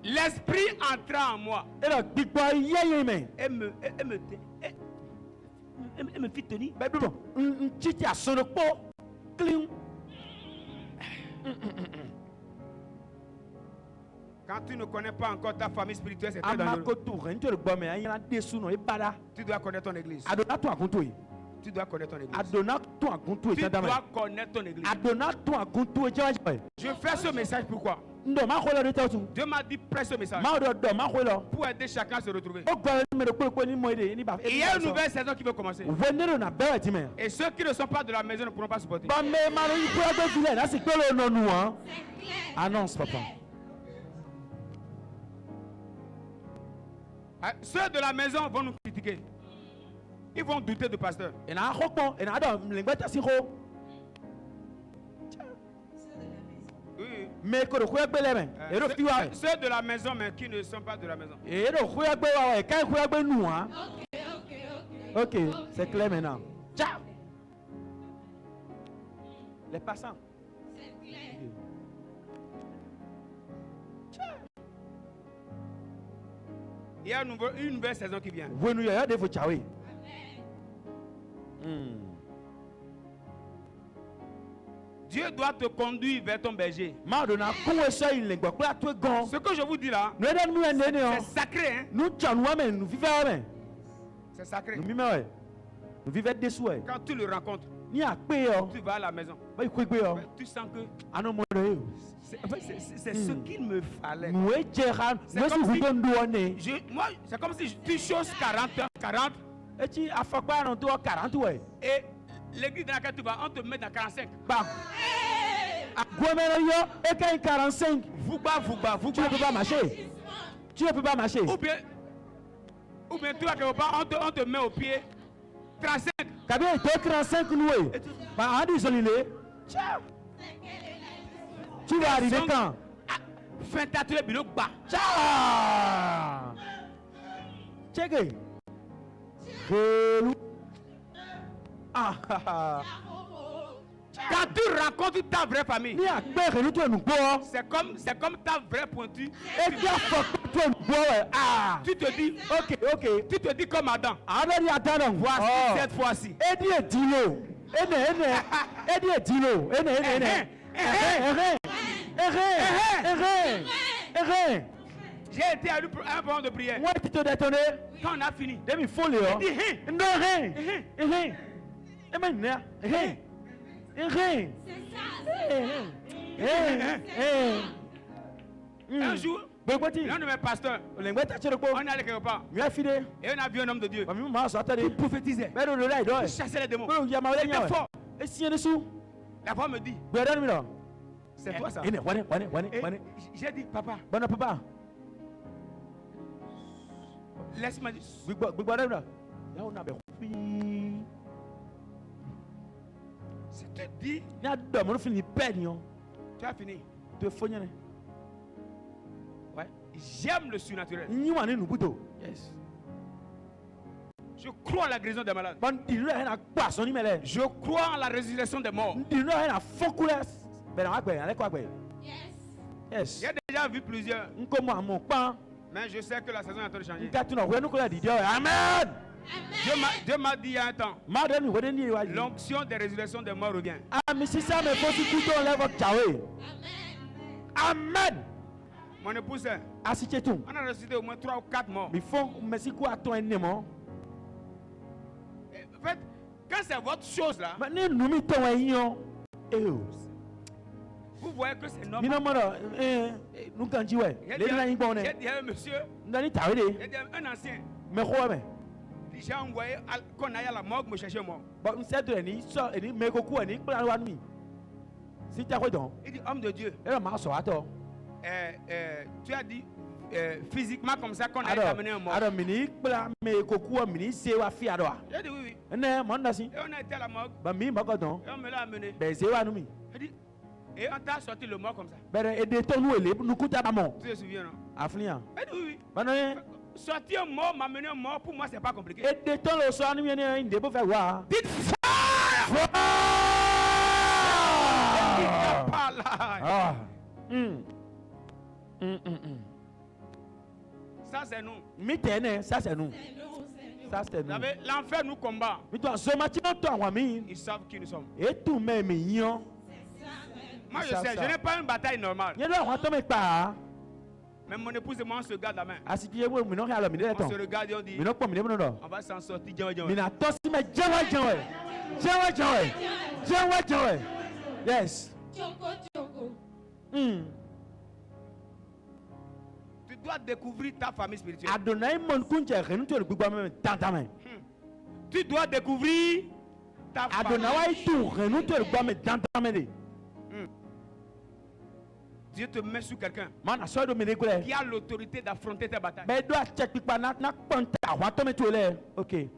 L'esprit entra en moi Et là, digbo yeye me. et me fit tenir. Ben bon, titi asono po. Clean. Quand tu ne connais pas encore ta famille spirituelle, c'est très dangereux. Amakoto rente le gbo me ayana desu no ibada. Tu dois connaître ton église. Adona to akunto yi. Tu dois connaître ton église. Adona to akunto Tu yi tadama. dois connaître ton église. Adona to akunto yi jawa. Je fais ce message pourquoi? Ndo ma kholo de tawtu. Dieu m'a dit presse ce message Ma do ma kholo. pour aider chacun à se retrouver. O gba me de ko ni moide ni ba. Et il y a une nouvelle saison qui veut commencer. Venero na bewa ti me. Et ceux qui ne sont pas de la maison ne pourront pas supporter. Ba me ma no yi ko agbe file na se pe lo no nu an. Annonce papa. Ceux de la maison vont nous critiquer. Ils vont douter du pasteur. E na khokpon, e na do lengba si kho. Oui. Me ko do ko agbe le me. E do fi wa. Ceux de la maison mais qui ne sont pas de la maison. E do ko agbe wa e kai ko agbe nu an. OK, c'est clair maintenant. Ciao. Les passants. C'est clair. Il y a une nouvelle saison qui vient. Wenu ya de fo chawe. Dieu doit te conduire vers ton berger. Ma do na ko e so yin lengba ko atwe gon. Ce que je vous dis là, No da nu ene ne o. c'est sacré. Hein? Nous tchanu ame nous vive ame. C'est sacré. Nous mime ouais. Nous vive desu ouais. Quand tu le rencontres, Ni a pe yo. tu vas à la maison. Ba ku gbe yo. Tu sens que Ano mo do yo. c'est ce qu'il me fallait. Nous e jera, C'est nous comme si si- vous do ne. Moi, c'est comme si tu choses 40 E ti afakpa no do 40 ouais. et l'église dans laquelle tu vas, on te met dans 45. Ba. Agomero yo e kai 45. Vouba. Tu ne peux pas marcher. Tu ne peux pas marcher. Ou bien tu vas quelque part, on te met au pied 35. Kabi e to 35 loué. Ba adi solile. Tu vas arriver quand? Fin tatoué bilo bas. Ciao. Check. Hello. Ah. Quand tu rencontres ta vraie famille, Ni agbe relu to enugbo. c'est comme ta vraie pointue. E ti afọ to enugbo we. Ah. Tu te dis, OK. tu te dis comme Adam. Adori adana. Voici cette fois-ci. Edi edilo. Ene. Edi edilo. Ene. J'ai été à un moment de prière. Moi tu te détonner. Quand on a fini, Demi folie yo. il dit, Ndo rien. Emenya. Rien. un jour, Begboti. l'un de mes pasteurs, Lengbe ta chere on ko. est allé quelque part Mi afide. et on a vu un homme de Dieu Ba mi ma so atade. qui prophétisait, Be do lo lai do. qui chassait les démons. Ko ya ma wele C'était nya. fort. E si ene su. La femme me dit, Gbe dan mi lo. c'est toi ça. Ene wane. Et j'ai dit, papa, Bona papa. laisse-moi dire. Gbigbo dan mi lo. Ya o na be fi. Si tu dis, Ni ado mo fini pe ni o. tu as fini. To fo nyane. Ouais. J'aime le surnaturel. Ni wa ni nubuto. Yes. Je crois en la guérison des malades. Bon di lo na gba so ni mele. Je crois en la résurrection des morts. Di lo na fokules. Be na agbe, ale ko agbe. Yes. Yes. J'ai déjà vu plusieurs. Nkomo a mon pain. Mais je sais que la saison est en train de changer. Nkatuna wenu kola di Dieu. Amen. Dieu m'a dit il y a un temps. Madame wenu ni wa. L'onction des résurrections des morts revient. Ah mais si ça me fosi kuto lève Jawe. Amen. Mon épouse, Asiketu. on a ressuscité au moins 3 ou 4 morts. Mi font merci quoi ton ennemo. En fait, quand c'est votre chose là, Mais ni nous mi ton enyo. vous voyez que c'est Mi normal. no moro nous kanji we. Le na yin bon ne. J'ai dit à un monsieur, Ndani tawe de. j'ai dit à un ancien, Me ko me. j'ai envoyé qu'on aille à la morgue me chercher moi. Bon c'est de ni so ni me ko ku ni plan wa mi. Si ta ko don. Il dit, homme de Dieu, E ma so ato. tu as dit physiquement comme ça qu'on allait amener un mort. Ado mini plan me ko ku mini se wa fi ado. J'ai dit oui, oui. Ne mo ndasi. Et on a été à la morgue, Ba mi ba ko don. et on me l'a amené. Be se wa nu mi. Il dit, et on t'a sorti le mort comme ça. Bere ede to nu ele nu kuta ba mo. Tu te souviens, non? Aflian. Il dit oui, oui. Ba no Sortir un mort, m'amener un mort, pour moi, c'est pas compliqué. ede to lo so anu mi ni inde bo fe wa. Dites fire! Il n'y a pas là. Ah. Ça, c'est nous. Mi tene, ça c'est nous. Ça c'est Vous nous. savez, l'enfer nous combat. Mi to so ma ti to wa mi. Ils savent qui nous sommes. E tu me mi yan. Moi, Ils je savent sais, ça. je n'ai pas une bataille normale. Ye do wa to me pa. Mais mon épouse et moi, on se garde la main. Asiki wo mi no ka lo mi de On ton. se regarde et on dit, Mi no po mi de no do. on va s'en sortir. Djan, djan. Mi na to si me jawa jawa. Jawa jawa. Jawa jawa. Yes. Tu dois découvrir ta famille spirituelle. Adonai mon kunje renu to gbugba me tantame. Tu dois découvrir ta Adonai wa famille. itu renu to gbugba me tantame de. Dieu te met sur quelqu'un Man so do mi de kule. qui a l'autorité d'affronter tes batailles. Be do a check pipa na panta wa to me to le. Okay.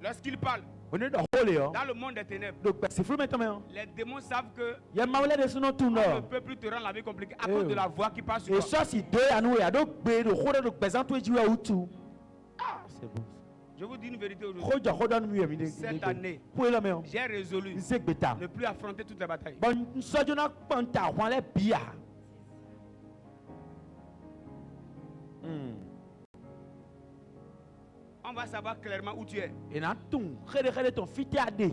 Lorsqu'il parle On est dans le hole yo. dans le monde des ténèbres, Donc c'est flou maintenant. les démons savent que Ya mawle de suno tu on ne no. peut plus te rendre la vie compliquée à Eh cause oui. de la voix qui passe sur Et toi. ça si deux anu ya do gbe do khore do pesan to jiwa utu. Ah, c'est bon. Je vous dis une vérité aujourd'hui. Khoja khoda nu mi de. Cette année, Pour le meilleur. j'ai résolu C'est beta. ne plus affronter toutes les batailles. Bon sojo na panta wan le bia. On va savoir clairement où tu es. Et na tun khede ton fiti ade.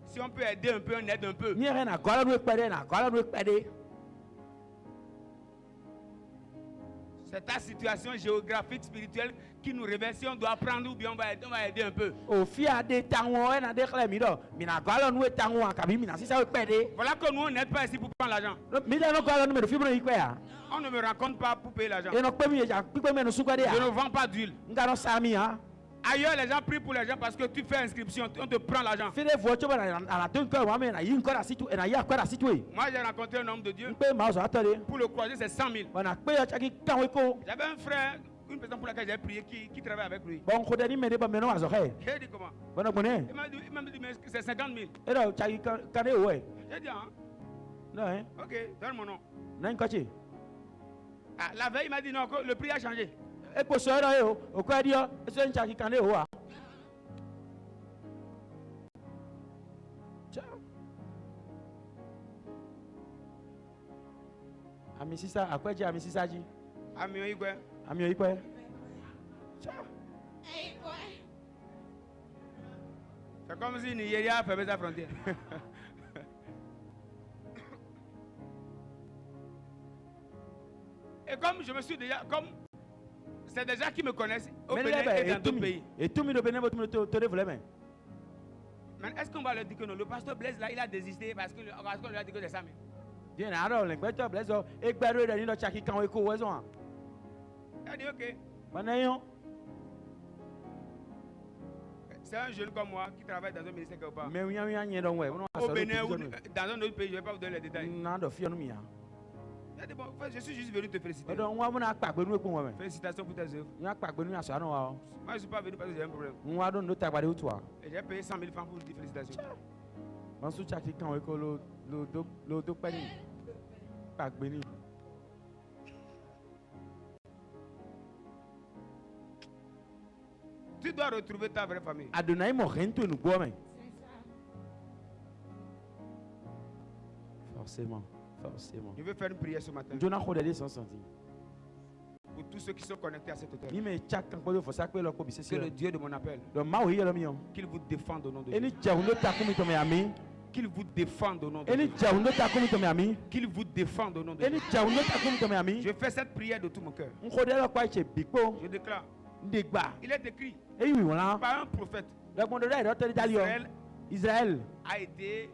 Si on peut aider un peu, on aide un peu. Ni re na gola no pede na gola no pede. C'est ta situation géographique, spirituelle qui nous révèle si on doit prendre ou bien on va aider un peu. O fi ade tanwo e na de khle mi do. Mi na gola no tanwo akabi mi na sisa pede. Voilà que nous, on n'aide pas ici pour prendre l'argent. Mi da no gola no me do fi bro ikwe ya. On ne me rencontre pas pour payer l'argent. E no pe mi ya pipe me no su kwade Je ne ya. vends pas d'huile. Nga no sami ha. Ailleurs, les gens prient pour les gens parce que tu fais inscription, on te prend l'argent. Fede vocho ba na la don ko wa me na yin ko da situ e na ya ko da situ e. Moi, j'ai rencontré un homme de Dieu. Mpe ma so atore. Pour le croiser, c'est 100 000. Bana pe ya chaki kanwe ko. J'avais un frère, une personne pour laquelle j'ai prié qui travaille avec lui. Bon ko de ni me de ba me no wa so he. J'ai dit comment? Bana gbone. Il m'a dit, mais c'est 50 000. E do chaki kane o e. J'ai dit, hein? No hein. Ok, donne mon nom. Na nko chi. Ah, la veille, il m'a dit non, que le prix a changé. E ko so e o. O ko dio. E so chaki kane o a. Ami sisa akweje ami sisa ji. Amion Igwe. Ami oyikwe. C'est comme si Nigeria a fermé sa frontière. Et comme je me suis déjà, comme c'est des gens qui me connaissent au Mais Bénin et dans d'autres pays. et tout mi do Benin botu to de vle men. Mais est-ce qu'on va leur dire que non? Le pasteur Blaise là, il a désisté parce qu'on lui a dit que c'est ça. Mais Bien na ro le gbeto blezo e gbero de ni do chaki kan we ko we so an. il a dit ok. Banayon. C'est un jeune comme moi qui travaille dans un ministère quelque part. Me wian nye don we. Au Bénin ou dans un autre pays, je ne vais pas vous donner les détails. Na do fi onu mi ya. Il a dit bon, je suis juste venu te féliciter. Odo nwa mo na pagbe nu ekun we men. Félicitations pour tes œuvres. Nya pagbe nu aso anu wa. Moi, je ne suis pas venu parce que j'ai un problème. Nwa do no tagbade utu wa. Et j'ai payé 100 000 francs pour dire félicitations. Wọ́n sún chaki kan wíkọ́ ló tó pẹ́ ní pàgbé ní. Tu dois retrouver ta vraie famille. Adonai mo rento no gome. Forcément. Je veux faire une prière ce matin Jona khodede son senti. pour tous ceux qui sont connectés à cette hauteur. Ni me chak kan ko fo sakwe lo ko bi Que sese. le Dieu de mon appel, Do ma o yelo mi on. qu'il vous défende au nom de Jésus. Eni jahundo takumi to me ami. Qu'il vous défende au nom de Eni Jésus. jahundo takumi to me ami. Qu'il vous défende au nom de Eni Jésus. jahundo takumi to me ami. Je fais cette prière de tout mon cœur. Nkode lo kwa che bikpo. Je déclare, Ndegba. il est écrit Eyi wi wona. par un prophète, Do gbondo dai do tele dali o. Israël a été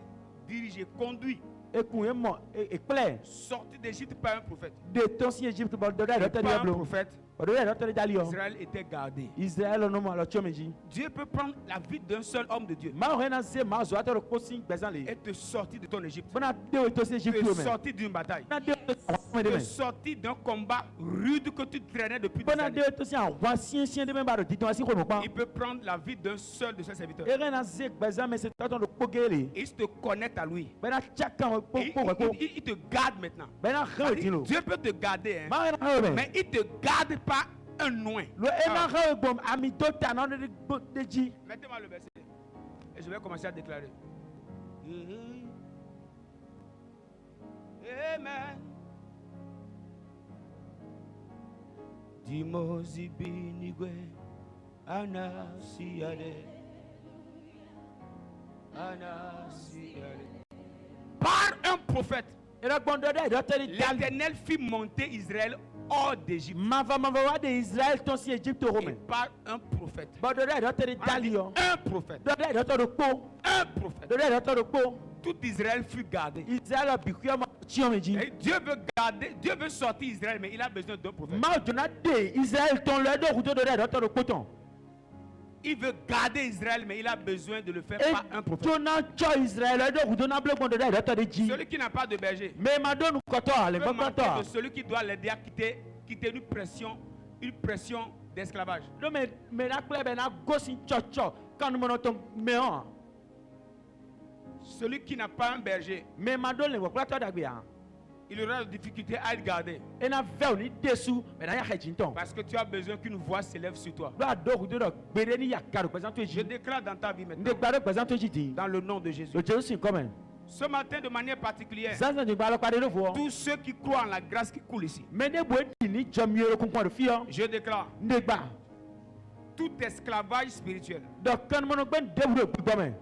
dirigé, conduit, ekun e mo ekple sorti d'Égypte par un prophète. de ton si Egypte bo do dai do Et tele par un diablo. prophète, Do dai do tele dali o. Israël était gardé. Israël no mo lo chomeji. Dieu peut prendre la vie d'un seul homme de Dieu Ma o rena se ma zo atoro ko sin gbezan le. et te sortir de ton Égypte. Bona de o to si Egypte Te o me. sortir d'une bataille. Bona de o Te me. sortir d'un combat rude que tu traînais depuis des Bona années. de o to si an wa sien de me ba do diton asi ko no pa. Il peut prendre la vie d'un seul de ses serviteurs. E rena se gbezan me se to do pogele. Et il se connecte à lui. Bona chakan po Et po ko. il te garde maintenant. Bona khan C'est-à-dire, dino. Dieu peut te garder, hein, Ma rena ha me. mais il ne te garde pas un loin. Lo e na Ah, ha bom ami to ta no de ji. mettez-moi le verset. Et je vais commencer à déclarer. Amen. Dimozi binigwe anasiale. Anasiale. Par un prophète, E la gbondo dai do tele dali. l'Éternel fit monter Israël hors d'Égypte. Ma va wa de Israël ton si Egypte o Et me. par un prophète. Bo do dai do tele On a dit dali o. un prophète. Do dai do to po. Un prophète. Do dai do to po. Tout Israël fut gardé. Israël bi ku ma chion me ji. Et Dieu veut garder, Dieu veut sortir Israël, mais il a besoin d'un prophète. Ma jona de Israël ton le do do dai do to poton. Il veut garder Israël, mais il a besoin de le faire E par un prophète. jona cho Israël do do na ble gbondo dai do to de ji. Celui qui n'a pas de berger Me ma do nu koto ale peut manquer koto. de celui qui doit l'aider à quitter une pression d'esclavage. Do me na kple be na gosi chocho kan mo no to me on. Celui qui n'a pas un berger, Me ma do le wo klato dagbe ya. il aura des difficultés à le garder. E na ve ni desu me na ya khejinton. Parce que tu as besoin qu'une voix s'élève sur toi. Do ado do do gbere ni ya karo present Je ji. déclare dans ta vie maintenant, Nde gbare present ji di. dans le nom de Jésus. Le Jésus comme. Ce matin, de manière particulière, Zanza de gbalo pade no vo. tous ceux qui croient en la grâce qui coule ici, Me ne bo di ni jomiero kun de fi o. je déclare Nde gba. tout esclavage spirituel. Do kan mo no gben debro gbome.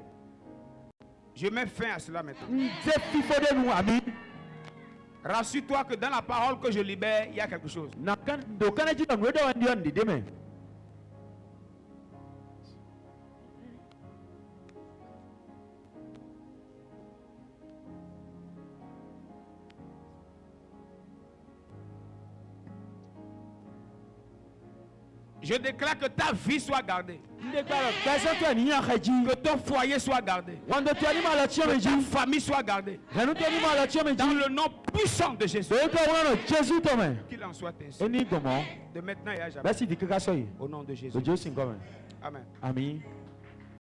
Je mets fin à cela maintenant. Nze fifo de nu ami. Rassure-toi que dans la parole que je libère, il y a quelque chose. Na kan do kan ji no do ndi on de me. Je déclare que ta vie soit gardée. Nde gbalo pesa to ni ya khaji. Que ton foyer soit gardé. Wando to ni ma la chio me Que ta ji. famille soit gardée. Renu to ni ma la chio me Dans ji. le nom puissant de Jésus. Do ko wono Jésus to me. Qu'il en soit ainsi. Eni gomo. De maintenant et à jamais. Basi dikaka soyi. Au nom de Jésus. Le Jésus comme. Amen. Amen.